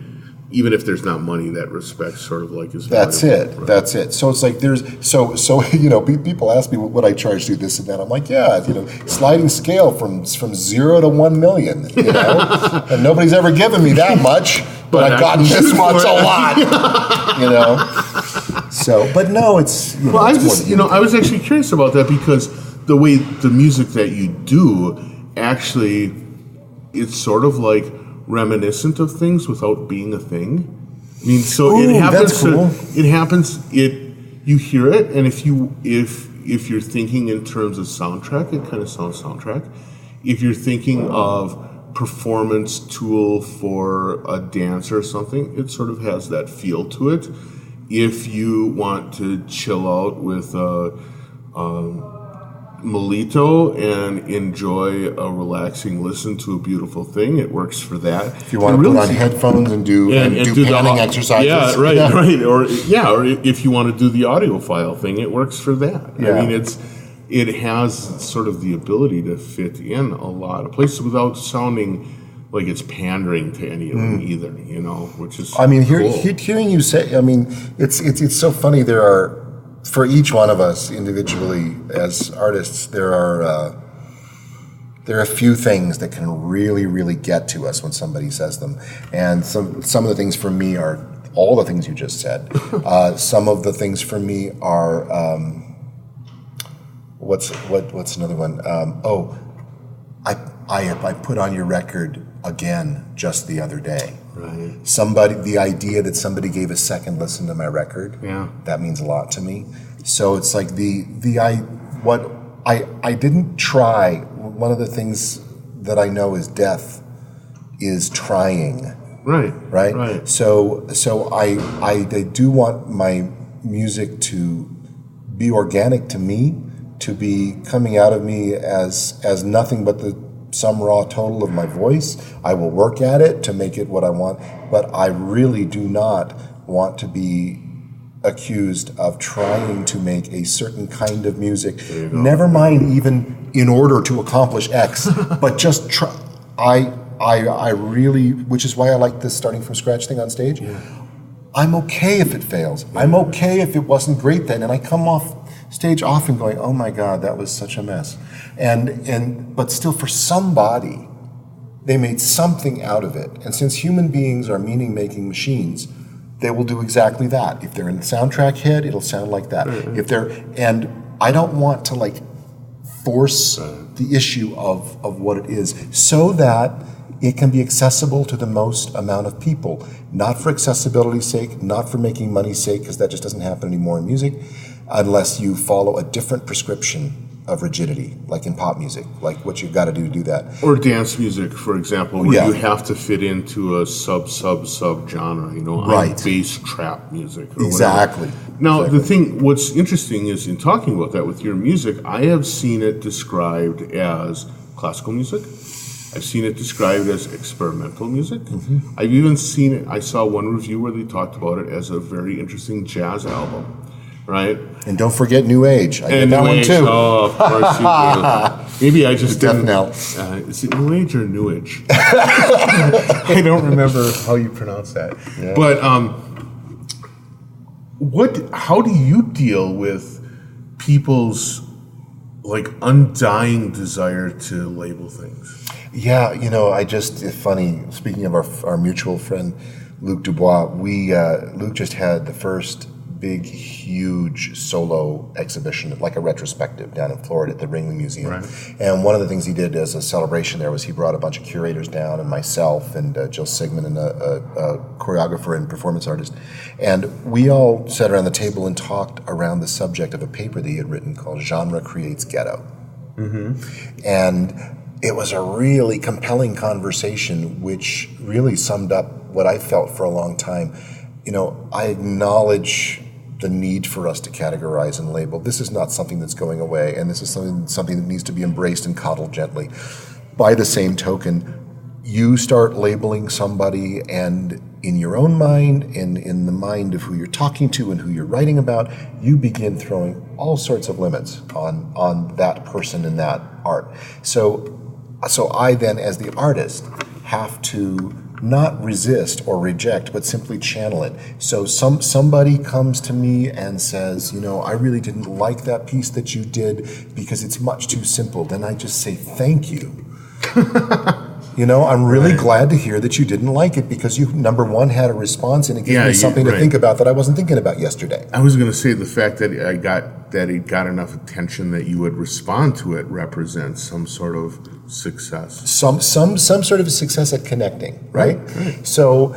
even if there's not money, that respect sort of like is valuable. That's it. Right. That's it. So it's like people ask me what I charge to do this and that. I'm like, sliding scale from 0 to 1 million, and nobody's ever given me that much, but I've gotten this much a lot, So, but no, it's I was actually curious about that, because the way the music that you do, actually, it's sort of like reminiscent of things without being a thing. I mean, so it happens. That's cool. You hear it, and if if you're thinking in terms of soundtrack, it kind of sounds soundtrack. If you're thinking of performance tool for a dance or something, it sort of has that feel to it. If you want to chill out with Molito and enjoy a relaxing listen to a beautiful thing, it works for that. If you want to put on headphones and do panning exercises. Yeah, right. Or if you want to do the audiophile thing, it works for that. Yeah. I mean, it has sort of the ability to fit in a lot of places without sounding like it's pandering to any of them either, which is I mean, cool. hearing you say, I mean, it's so funny. There are, for each one of us individually as artists, there are a few things that can really, really get to us when somebody says them. And some of the things for me are all the things you just said. Some of the things for me are, what's another one? I put on your record again just the other day. Right. The idea that somebody gave a second listen to my record, that means a lot to me. So it's like I didn't try. One of the things that I know is death is trying. Right. So I do want my music to be organic to me, to be coming out of me as nothing but the sum raw total of my voice. I will work at it to make it what I want, but I really do not want to be accused of trying to make a certain kind of music. Never mind even in order to accomplish X, but just try. I really, which is why I like this starting from scratch thing on stage. Yeah. I'm okay if it fails. I'm okay if it wasn't great then, and I come off stage often going, oh my God, that was such a mess. But still for somebody, they made something out of it. And since human beings are meaning-making machines, they will do exactly that. If they're in the soundtrack head, it'll sound like that. Mm-hmm. And I don't want to force the issue of what it is so that it can be accessible to the most amount of people. Not for accessibility's sake, not for making money's sake, because that just doesn't happen anymore in music, unless you follow a different prescription of rigidity, like in pop music, like what you've got to do that. Or dance music, for example, where you have to fit into a sub genre, right. Bass trap music. Or exactly. Whatever. Now, the thing, what's interesting is in talking about that with your music, I have seen it described as classical music. I've seen it described as experimental music. Mm-hmm. I've even seen it, I saw one review where they talked about it as a very interesting jazz album. Right, and don't forget New Age. I did that one too. Oh, of course you do. Maybe I just didn't. Is it New Age or New Age? I don't remember how you pronounce that. Yeah. But how do you deal with people's undying desire to label things? Yeah, it's funny. Speaking of our mutual friend Luc Dubois, Luc just had the first big, huge solo exhibition, like a retrospective down in Florida at the Ringling Museum. Right. And one of the things he did as a celebration there was he brought a bunch of curators down, and myself and Jill Sigmund and a choreographer and performance artist. And we all sat around the table and talked around the subject of a paper that he had written called Genre Creates Ghetto. Mm-hmm. And it was a really compelling conversation, which really summed up what I felt for a long time. I acknowledge the need for us to categorize and label. This is not something that's going away, and this is something that needs to be embraced and coddled gently. By the same token, you start labeling somebody, and in your own mind, and in the mind of who you're talking to and who you're writing about, you begin throwing all sorts of limits on that person and that art. So I then, as the artist, have to not resist or reject, but simply channel it. So somebody comes to me and says, I really didn't like that piece that you did because it's much too simple. Then I just say, thank you. I'm really glad to hear that you didn't like it because you, number one, had a response and it gave me something to think about that I wasn't thinking about yesterday. I was going to say the fact that it got enough attention that you would respond to it represents some sort of success. Some sort of a success at connecting, right? So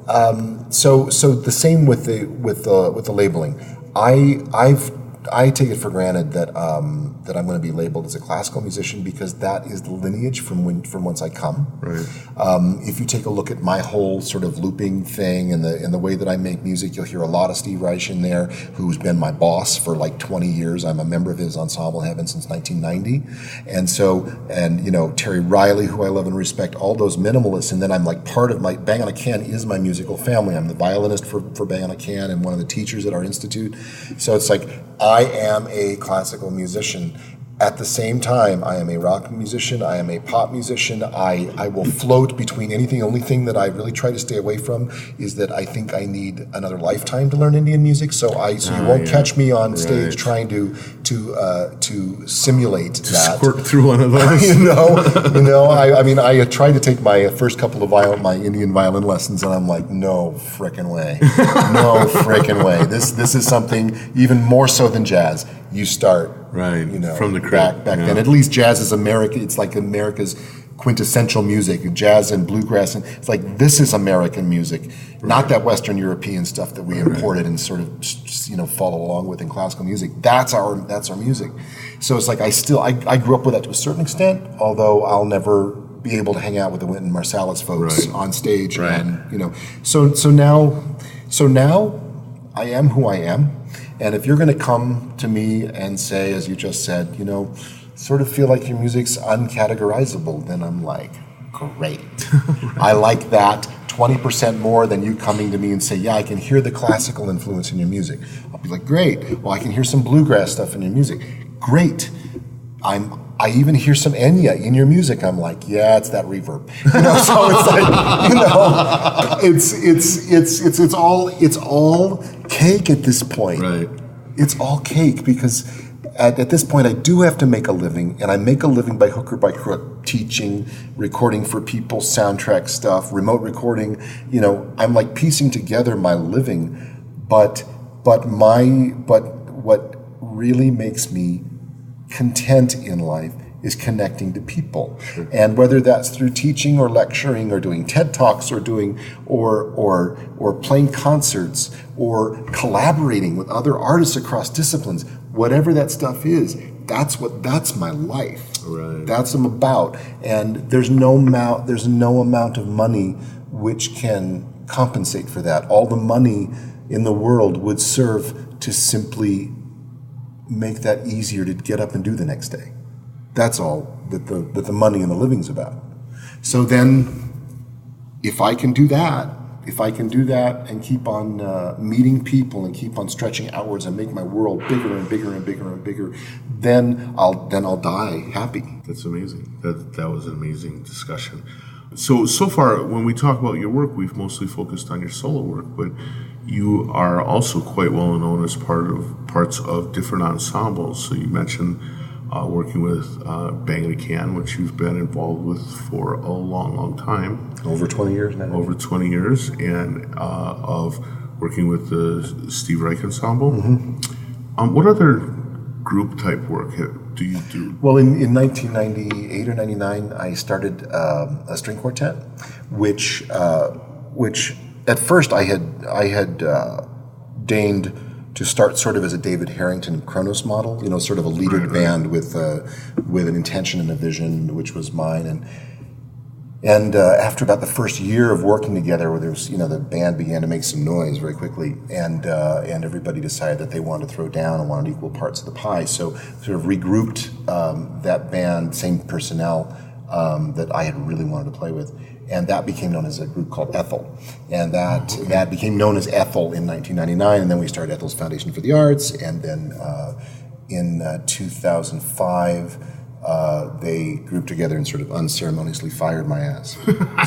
the same with the labeling. I've I take it for granted that that I'm going to be labeled as a classical musician because that is the lineage from whence I come. Right. If you take a look at my whole sort of looping thing and the way that I make music, you'll hear a lot of Steve Reich in there, who's been my boss for like 20 years. I'm a member of his ensemble, have been since 1990, and you know, Terry Riley, who I love and respect, all those minimalists, and then I'm like part of my Bang on a Can is my musical family. I'm the violinist for Bang on a Can and one of the teachers at our institute. So it's like I am a classical musician. At the same time, I am a rock musician, I am a pop musician, I will float between anything. The only thing that I really try to stay away from is that I think I need another lifetime to learn Indian music, so you won't catch me on stage trying to simulate that. Squirt through one of those. I mean, I tried to take my first couple of my Indian violin lessons, and I'm like, no frickin' way. No frickin' way. This is something even more so than jazz. You start from the back then. At least jazz is America. It's like America's quintessential music, jazz and bluegrass, and it's like this is American music, not that Western European stuff that we imported and sort of follow along with in classical music. That's our music. So it's like I grew up with that to a certain extent, although I'll never be able to hang out with the Wynton Marsalis folks on stage, and so now I am who I am. And if you're going to come to me and say, as you just said, sort of feel like your music's uncategorizable, then I'm like, great. I like that 20% more than you coming to me and say, yeah, I can hear the classical influence in your music. I'll be like, great. Well, I can hear some bluegrass stuff in your music. Great. I even hear some Enya in your music. I'm like, yeah, it's that reverb. So it's like, it's all cake at this point. Right. It's all cake because at this point I do have to make a living, and I make a living by hook or by crook, teaching, recording for people, soundtrack stuff, remote recording. I'm like piecing together my living, but what really makes me content in life is connecting to people. Sure. And whether that's through teaching or lecturing or doing TED Talks or doing or playing concerts or collaborating with other artists across disciplines, whatever that stuff is, that's my life. Right. That's what I'm about. And there's no amount of money which can compensate for that. All the money in the world would serve to simply make that easier to get up and do the next day. That's all that the money and the living's about. So then, if I can do that and keep on meeting people and keep on stretching outwards and make my world bigger and bigger and bigger and bigger, then I'll die happy. That's amazing. That was an amazing discussion. So far, when we talk about your work, we've mostly focused on your solo work, but you are also quite well known as parts of different ensembles. So you mentioned working with Bang on a Can, which you've been involved with for a long, long time. Over 20 years now. Over 20 years, and of working with the Steve Reich Ensemble. Mm-hmm. What other group type work do you do? Well, in 1998 or 99, I started a string quartet, which at first I had deigned to start sort of as a David Harrington Kronos model, sort of a leadered band with an intention and a vision, which was mine. And after about the first year of working together, where there was, the band began to make some noise very quickly, and everybody decided that they wanted to throw down and wanted equal parts of the pie. So sort of regrouped that band, same personnel that I had really wanted to play with. And that became known as a group called Ethel. And that became known as Ethel in 1999, and then we started Ethel's Foundation for the Arts, and then in 2005, they grouped together and sort of unceremoniously fired my ass.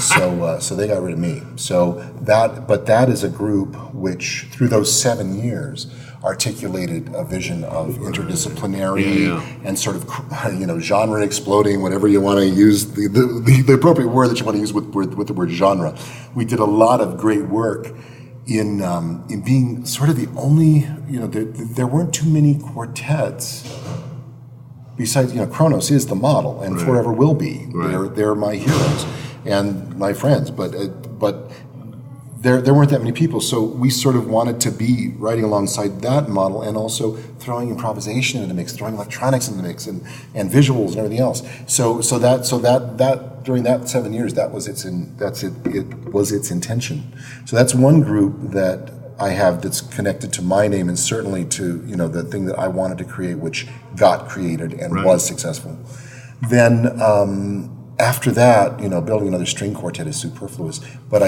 So they got rid of me. But that is a group which, through those 7 years, articulated a vision of interdisciplinary and sort of genre exploding, whatever you want to use, the appropriate word that you want to use with the word genre. We did a lot of great work in being sort of the only, there weren't too many quartets. Besides, Kronos is the model and forever will be. They're my heroes and my friends, but there weren't that many people, so we sort of wanted to be writing alongside that model and also throwing improvisation into the mix, throwing electronics into the mix, and visuals and everything else. So that during that 7 years, it was its intention. So that's one group that I have that's connected to my name and certainly to the thing that I wanted to create, which got created and was successful. Then after that, building another string quartet is superfluous. But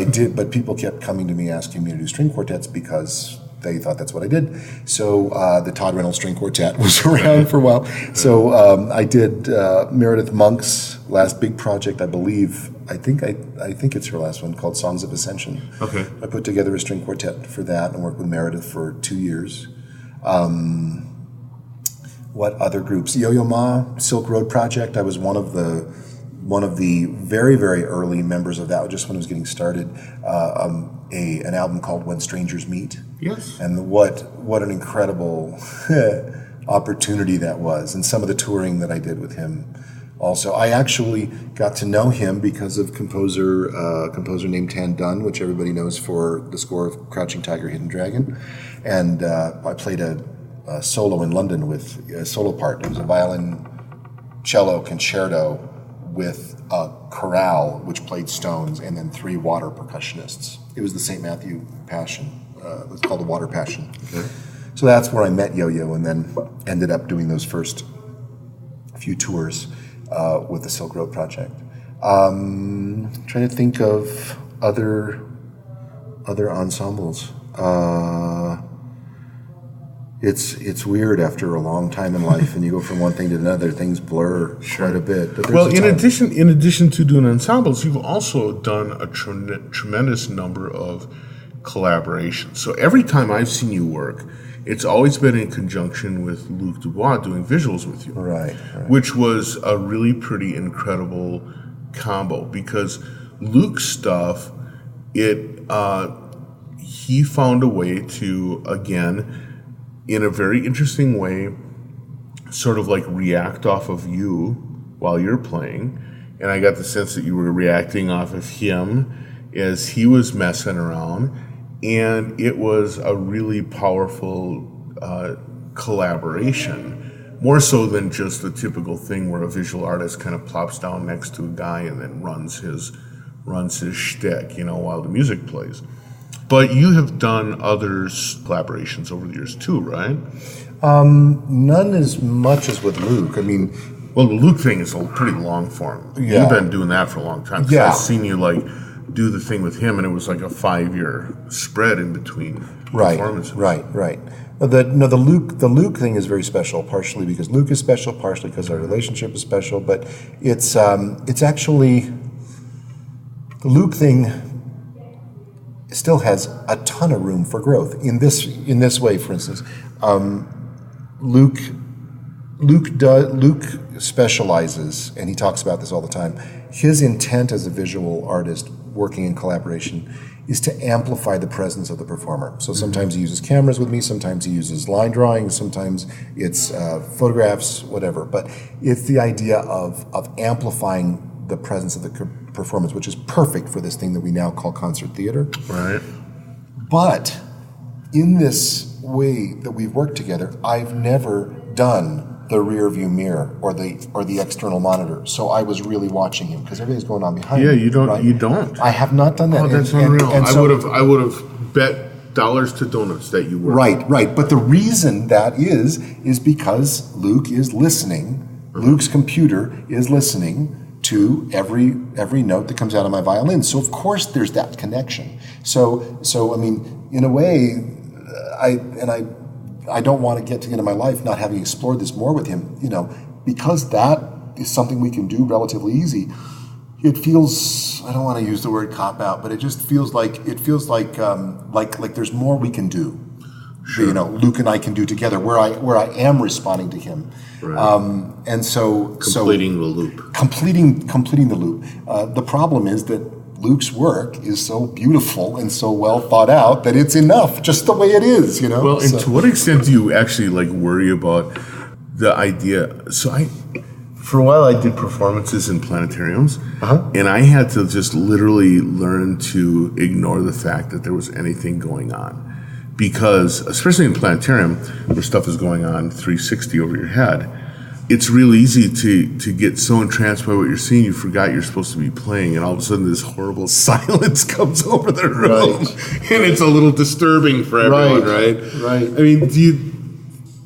people kept coming to me asking me to do string quartets because they thought that's what I did. So the Todd Reynolds string quartet was around for a while. So I did Meredith Monk's last big project, I believe. I think it's her last one, called Songs of Ascension. Okay. I put together a string quartet for that and worked with Meredith for 2 years. What other groups? Yo-Yo Ma, Silk Road Project. I was one of the very, very early members of that, just when it was getting started. An album called When Strangers Meet. Yes. And what an incredible opportunity that was, and some of the touring that I did with him. Also, I actually got to know him because of composer named Tan Dunn, which everybody knows for the score of Crouching Tiger, Hidden Dragon. And I played a solo in London with a solo part. It was a violin cello concerto with a chorale, which played stones, and then 3 water percussionists. It was the St. Matthew Passion. It was called the Water Passion. Okay. So that's where I met Yo-Yo, and then ended up doing those first few tours with the Silk Road Project. Trying to think of other ensembles. It's weird after a long time in life, and you go from one thing to another. Things blur quite a bit. But well, in addition to doing ensembles, you've also done a tremendous number of collaborations. So every time I've seen you work, it's always been in conjunction with Luc Dubois doing visuals with you, right. Which was a really pretty incredible combo, because Luc's stuff, he found a way to, again, in a very interesting way, sort of like react off of you while you're playing. And I got the sense that you were reacting off of him as he was messing around. And it was a really powerful collaboration, more so than just the typical thing where a visual artist kind of plops down next to a guy and then runs his shtick, while the music plays. But you have done other collaborations over the years too, right? None as much as with Luc. I mean, well, the Luc thing is a pretty long form. Yeah. You've been doing that for a long time. Yeah. I've seen you do the thing with him, and it was like a 5-year spread in between performances. Right. The Luc thing is very special, partially because Luc is special, partially because our relationship is special. But it's actually, the Luc thing still has a ton of room for growth in this way. For instance, Luc specializes, and he talks about this all the time. His intent as a visual artist working in collaboration is to amplify the presence of the performer. So sometimes he uses cameras with me, sometimes he uses line drawings, sometimes it's photographs, whatever. But it's the idea of amplifying the presence of the performance, which is perfect for this thing that we now call concert theater. Right. But in this way that we've worked together, I've never done the rear view mirror or the external monitor. So I was really watching him because everything's going on behind me. Yeah, you don't. Right? You don't. I have not done that. Oh, that's unreal. I would have bet dollars to donuts that you were. Right. But the reason that is because Luc is listening. Luc's computer is listening to every note that comes out of my violin. So of course there's that connection. So I mean, in a way, I don't want to get to the end of my life not having explored this more with him, because that is something we can do relatively easy. It feels, I don't want to use the word cop out, but it just feels like there's more we can do. Sure. Luc and I can do together where I am responding to him. Right. And so completing the loop. Completing the loop. The problem is that Luc's work is so beautiful and so well thought out that it's enough, just the way it is, Well, and to what extent do you actually worry about the idea? So For a while, I did performances in planetariums, Uh-huh. and I had to just literally learn to ignore the fact that there was anything going on. Because, especially in planetarium, where stuff is going on 360 over your head, it's real easy to get so entranced by what you're seeing, you forgot you're supposed to be playing, and all of a sudden this horrible silence comes over the room, and it's a little disturbing for everyone, right? Right. I mean,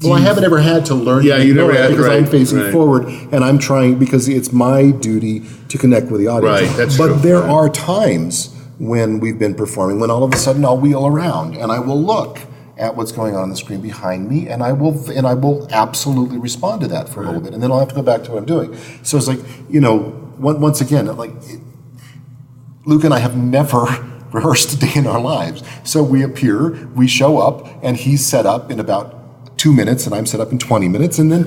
Well, I haven't ever had to learn Yeah, to you ignore never it had, because right, I'm facing right. forward and I'm trying, because it's my duty to connect with the audience. Right, that's but true, there right. are times when we've been performing when all of a sudden I'll wheel around and I will look at what's going on the screen behind me, and I will absolutely respond to that for a little bit, and then I'll have to go back to what I'm doing. So it's like, once again, Luke and I have never rehearsed a day in our lives. So we appear, we show up, and he's set up in about 2 minutes, and I'm set up in 20 minutes, and then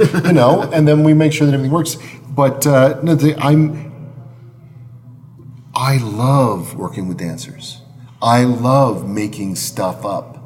and then we make sure that everything works. But I love working with dancers. I love making stuff up,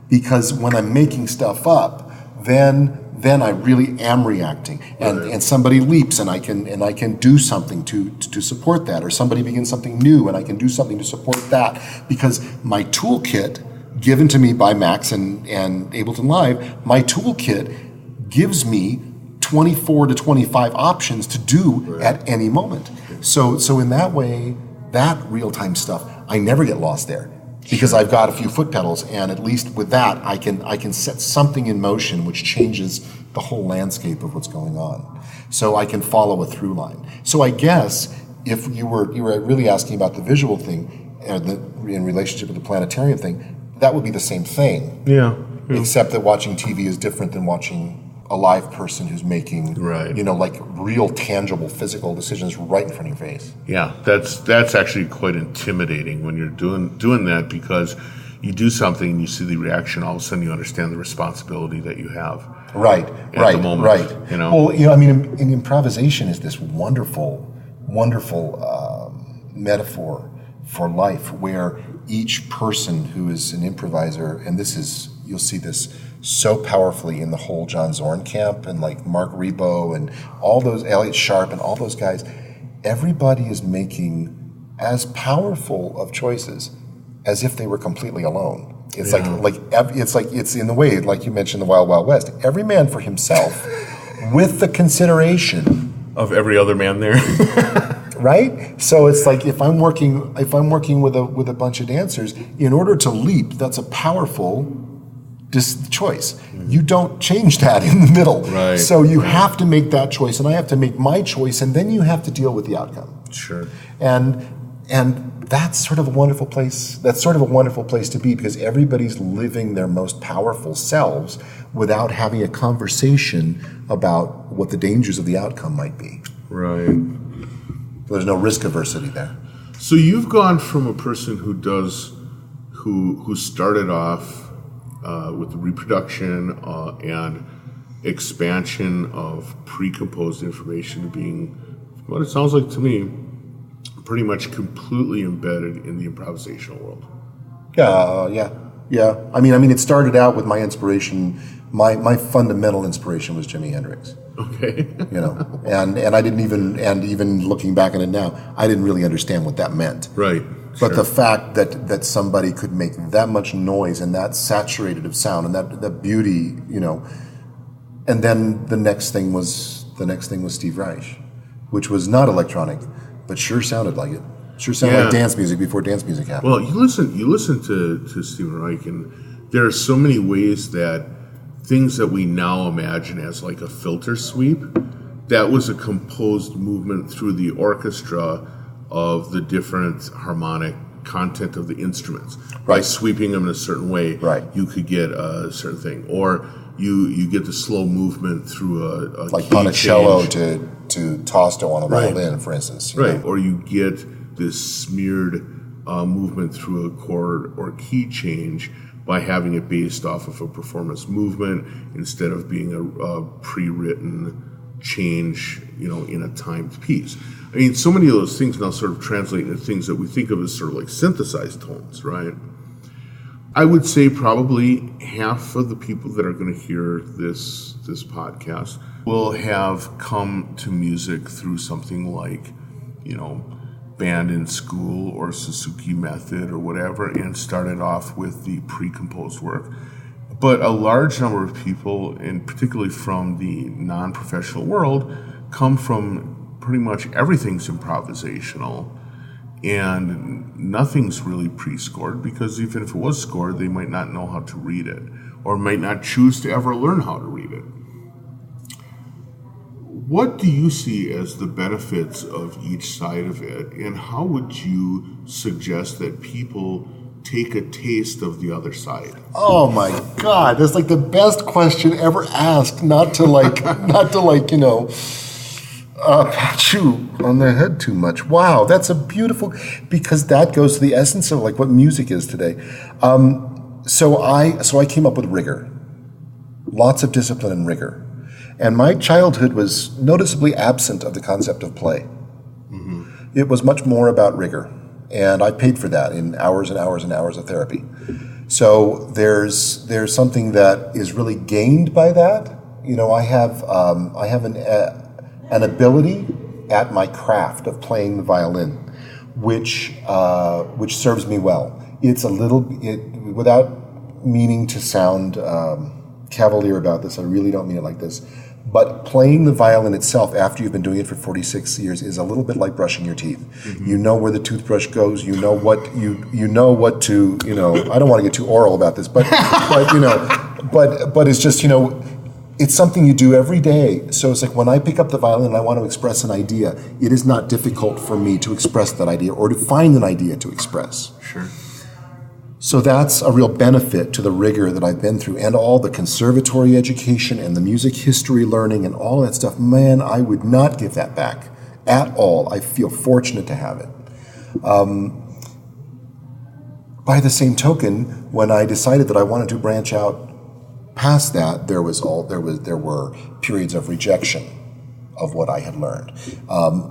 because when I'm making stuff up, then I really am reacting, and somebody leaps, and I can do something to support that, or somebody begins something new, and I can do something to support that, because my toolkit given to me by Max and Ableton Live, my toolkit gives me 24 to 25 options to do at any moment. So in that way, that real-time stuff, I never get lost there, because I've got a few foot pedals, and at least with that, I can set something in motion which changes the whole landscape of what's going on. So I can follow a through line. So I guess if you were really asking about the visual thing, in relationship with the planetarium thing, that would be the same thing. Yeah. Except that watching TV is different than watching a live person who's making, like real tangible physical decisions right in front of your face. Yeah, that's actually quite intimidating when you're doing that, because you do something and you see the reaction, all of a sudden you understand the responsibility that you have. Right, at the moment, right. Well, in improvisation is this wonderful metaphor for life, where each person who is an improviser, and you'll see this so powerfully in the whole John Zorn camp, and like Mark Rebo and all those, Elliot Sharp and all those guys, everybody is making as powerful of choices as if they were completely alone. It's it's in the way, like you mentioned, the Wild Wild West. Every man for himself, with the consideration of every other man there. Right? So it's like if I'm working with a bunch of dancers, in order to leap, that's a powerful choice. Mm-hmm. You don't change that in the middle. Right. So you have to make that choice, and I have to make my choice, and then you have to deal with the outcome. Sure. And that's sort of a wonderful place. That's sort of a wonderful place to be, because everybody's living their most powerful selves without having a conversation about what the dangers of the outcome might be. Right. There's no risk aversity there. So you've gone from a person who started off with the reproduction and expansion of pre-composed information to being, what it sounds like to me, pretty much completely embedded in the improvisational world. Yeah. I mean, it started out with my inspiration. My fundamental inspiration was Jimi Hendrix. Okay. And I didn't even looking back on it now, I didn't really understand what that meant. Right. But the fact that somebody could make that much noise and that saturated of sound and that beauty, and then the next thing was Steve Reich, which was not electronic, but sure sounded like it. Sure sounded like dance music before dance music happened. Well, you listen to Stephen Reich, and there are so many ways that things that we now imagine as like a filter sweep, that was a composed movement through the orchestra of the different harmonic content of the instruments. By sweeping them in a certain way, you could get a certain thing. Or you get the slow movement through a like key Ponticello change. to Tosto on a violin, for instance. Right. Or you get this smeared movement through a chord or key change by having it based off of a performance movement instead of being a pre-written change, in a timed piece. I mean, so many of those things now sort of translate into things that we think of as sort of like synthesized tones, right? I would say probably half of the people that are going to hear this podcast will have come to music through something like, band in school or Suzuki method or whatever, and started off with the pre-composed work. But a large number of people, and particularly from the non-professional world, come from pretty much everything's improvisational. And nothing's really pre-scored, because even if it was scored, they might not know how to read it, or might not choose to ever learn how to read it. What do you see as the benefits of each side of it, and how would you suggest that people take a taste of the other side? Oh my God, that's like the best question ever asked. Not to pat you on the head too much. Wow, that's a beautiful, because that goes to the essence of like what music is today. So I came up with rigor, lots of discipline and rigor, and my childhood was noticeably absent of the concept of play. Mm-hmm. It was much more about rigor, and I paid for that in hours and hours and hours of therapy. So there's something that is really gained by that. I have an ability at my craft of playing the violin, which serves me well. It's without meaning to sound cavalier about this, I really don't mean it like this, but playing the violin itself after you've been doing it for 46 years is a little bit like brushing your teeth. Mm-hmm. You know where the toothbrush goes. You know what to. I don't want to get too oral about this, but it's just it's something you do every day. So it's like when I pick up the violin and I want to express an idea, it is not difficult for me to express that idea or to find an idea to express. Sure. So that's a real benefit to the rigor that I've been through, and all the conservatory education and the music history learning and all that stuff. Man, I would not give that back at all. I feel fortunate to have it. By the same token, when I decided that I wanted to branch out past that, there were periods of rejection of what I had learned.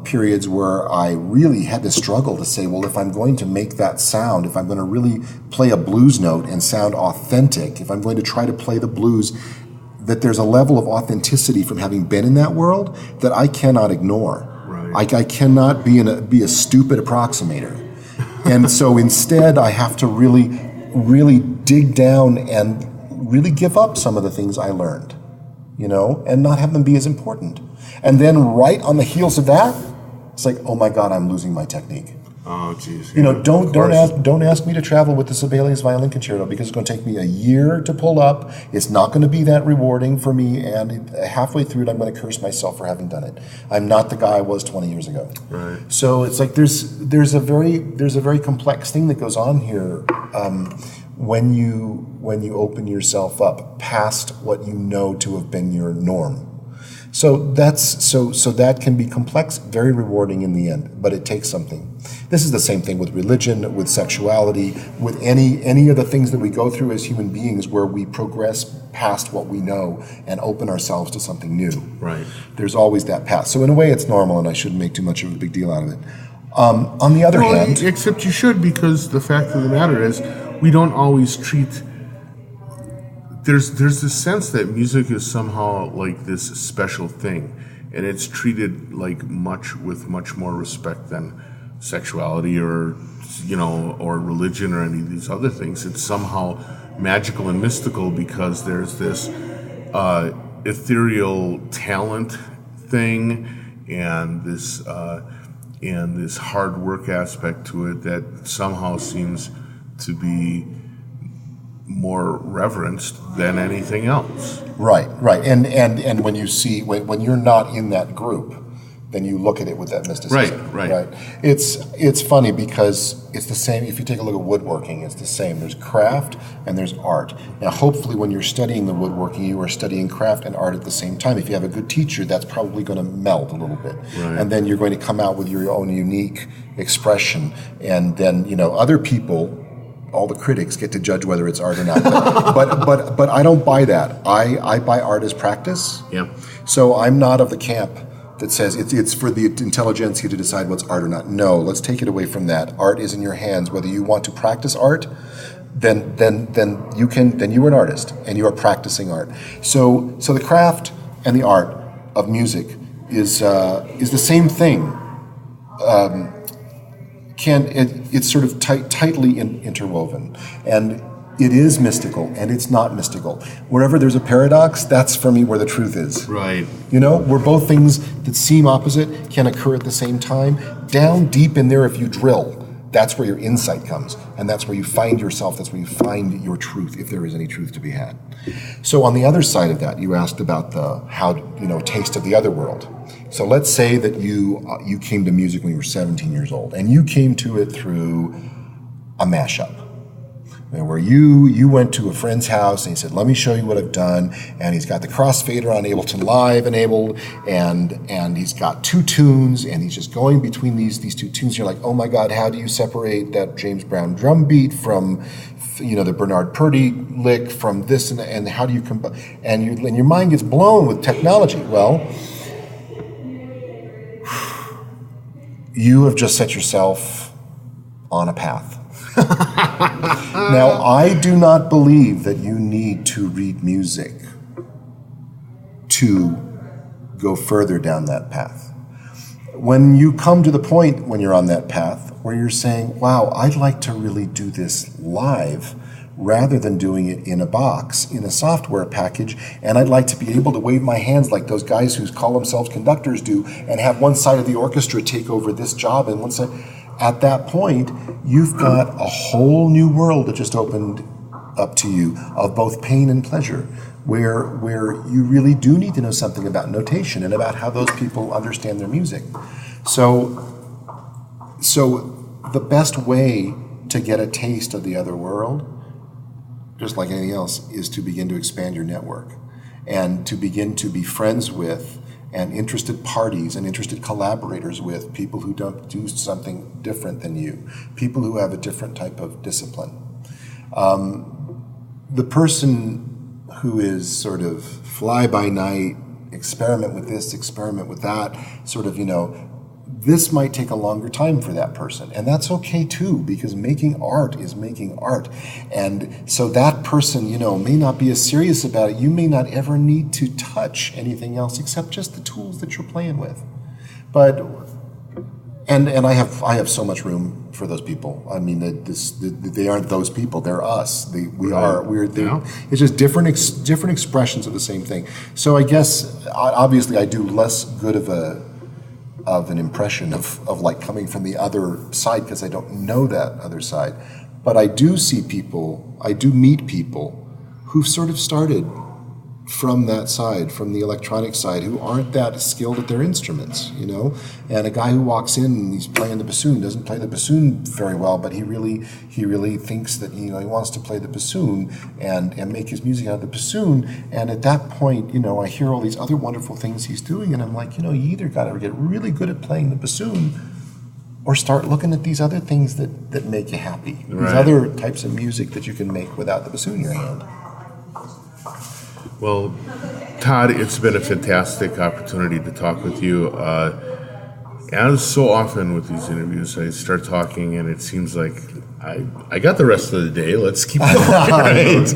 Periods where I really had to struggle to say, well, if I'm going to make that sound, if I'm going to really play a blues note and sound authentic, if I'm going to try to play the blues, that there's a level of authenticity from having been in that world that I cannot ignore. Right. I cannot be a stupid approximator. And so instead, I have to really, really dig down and really give up some of the things I learned, and not have them be as important. And then right on the heels of that, it's like, oh my God, I'm losing my technique. Oh, geez. Don't ask me to travel with the Sibelius Violin Concerto, because it's going to take me a year to pull up. It's not going to be that rewarding for me, and halfway through it, I'm going to curse myself for having done it. I'm not the guy I was 20 years ago. Right. So it's like there's a very complex thing that goes on here. When you open yourself up past what you know to have been your norm. So that can be complex, very rewarding in the end, but it takes something. This is the same thing with religion, with sexuality, with any of the things that we go through as human beings, where we progress past what we know and open ourselves to something new. Right. There's always that path. So in a way, it's normal, and I shouldn't make too much of a big deal out of it. On the other hand, except you should, because the fact of the matter is, we don't always treat. There's this sense that music is somehow like this special thing, and it's treated like with much more respect than sexuality or religion or any of these other things. It's somehow magical and mystical because there's this ethereal talent thing and this hard work aspect to it that somehow seems to be more reverenced than anything else. Right. And when you see, when you're not in that group, then you look at it with that mysticism. Right. It's funny because it's the same. If you take a look at woodworking, it's the same. There's craft and there's art. Now, hopefully when you're studying the woodworking, you are studying craft and art at the same time. If you have a good teacher, that's probably going to meld a little bit. Right. And then you're going to come out with your own unique expression. And then, other people, all the critics, get to judge whether it's art or not. But I don't buy that. I buy art as practice. Yeah. So I'm not of the camp that says it's for the intelligentsia to decide what's art or not. No, let's take it away from that. Art is in your hands. Whether you want to practice art, then you are an artist and you are practicing art. So the craft and the art of music is the same thing. It's sort of tightly interwoven, and it is mystical and it's not mystical. Wherever there's a paradox, that's for me where the truth is. Right. Where both things that seem opposite can occur at the same time. Down deep in there, if you drill, that's where your insight comes, and that's where you find yourself. That's where you find your truth, if there is any truth to be had. So on the other side of that, you asked about the taste of the other world. So let's say that you came to music when you were 17 years old, and you came to it through a mashup, where you went to a friend's house and he said, "Let me show you what I've done." And he's got the crossfader on Ableton Live enabled, and he's got two tunes, and he's just going between these two tunes. You're like, "Oh my God, how do you separate that James Brown drum beat from the Bernard Purdy lick from this, and how do you combine?" And your mind gets blown with technology. Well, you have just set yourself on a path. Now, I do not believe that you need to read music to go further down that path. When you come to the point when you're on that path where you're saying, "Wow, I'd like to really do this live rather than doing it in a box, in a software package, and I'd like to be able to wave my hands like those guys who call themselves conductors do and have one side of the orchestra take over this job and one side." At that point, you've got a whole new world that just opened up to you of both pain and pleasure, where you really do need to know something about notation and about how those people understand their music. So the best way to get a taste of the other world, just like anything else, is to begin to expand your network and to begin to be friends with and interested parties and interested collaborators with people who don't do something different than you, people who have a different type of discipline. The person who is sort of fly-by-night, experiment with this, experiment with that, sort of, this might take a longer time for that person. And that's okay too, because making art is making art. And so that person, may not be as serious about it. You may not ever need to touch anything else except just the tools that you're playing with. But, and I have so much room for those people. I mean, they aren't those people, they're us. It's just different expressions of the same thing. So I guess, obviously, I do less good of an impression of like coming from the other side because I don't know that other side. But I do meet people who've sort of started from that side, from the electronic side, who aren't that skilled at their instruments, And a guy who walks in and he's playing the bassoon, doesn't play the bassoon very well, but he really thinks that he wants to play the bassoon and make his music out of the bassoon. And at that point, I hear all these other wonderful things he's doing, and I'm like, you either got to get really good at playing the bassoon or start looking at these other things that make you happy. Right. These other types of music that you can make without the bassoon in your hand. Well, Todd, it's been a fantastic opportunity to talk with you. As so often with these interviews, I start talking and it seems like I got the rest of the day. Let's keep going. Right?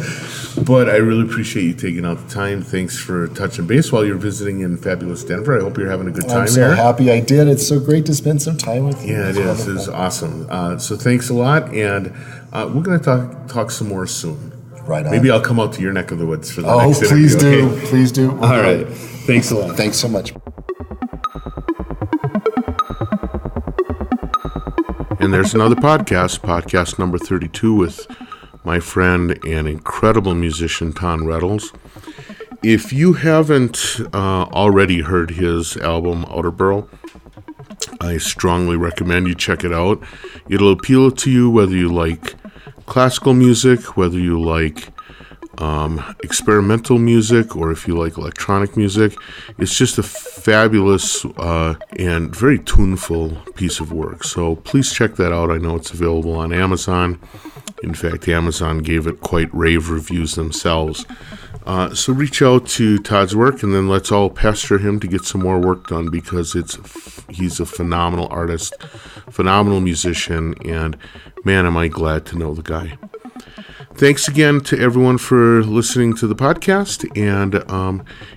But I really appreciate you taking out the time. Thanks for touching base while you're visiting in fabulous Denver. I hope you're having a good time here. I'm so happy I did. It's so great to spend some time with you. Yeah, it is. It's awesome. So thanks a lot, and we're going to talk some more soon. Right on. Maybe I'll come out to your neck of the woods for the next interview. Please do. Okay? Please do. All right. Thanks a lot. Thanks so much. And there's another podcast number 32 with my friend and incredible musician, Todd Reynolds. If you haven't already heard his album, Outer Borough, I strongly recommend you check it out. It'll appeal to you whether you like classical music, whether you like experimental music, or if you like electronic music. It's just a fabulous and very tuneful piece of work. So please check that out. I know it's available on Amazon. In fact, Amazon gave it quite rave reviews themselves. So reach out to Todd's work, and then let's all pester him to get some more work done, because he's a phenomenal artist, phenomenal musician, and man, am I glad to know the guy. Thanks again to everyone for listening to the podcast, and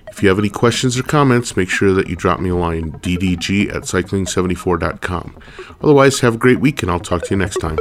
if you have any questions or comments, make sure that you drop me a line, ddg@cycling74.com. Otherwise, have a great week, and I'll talk to you next time.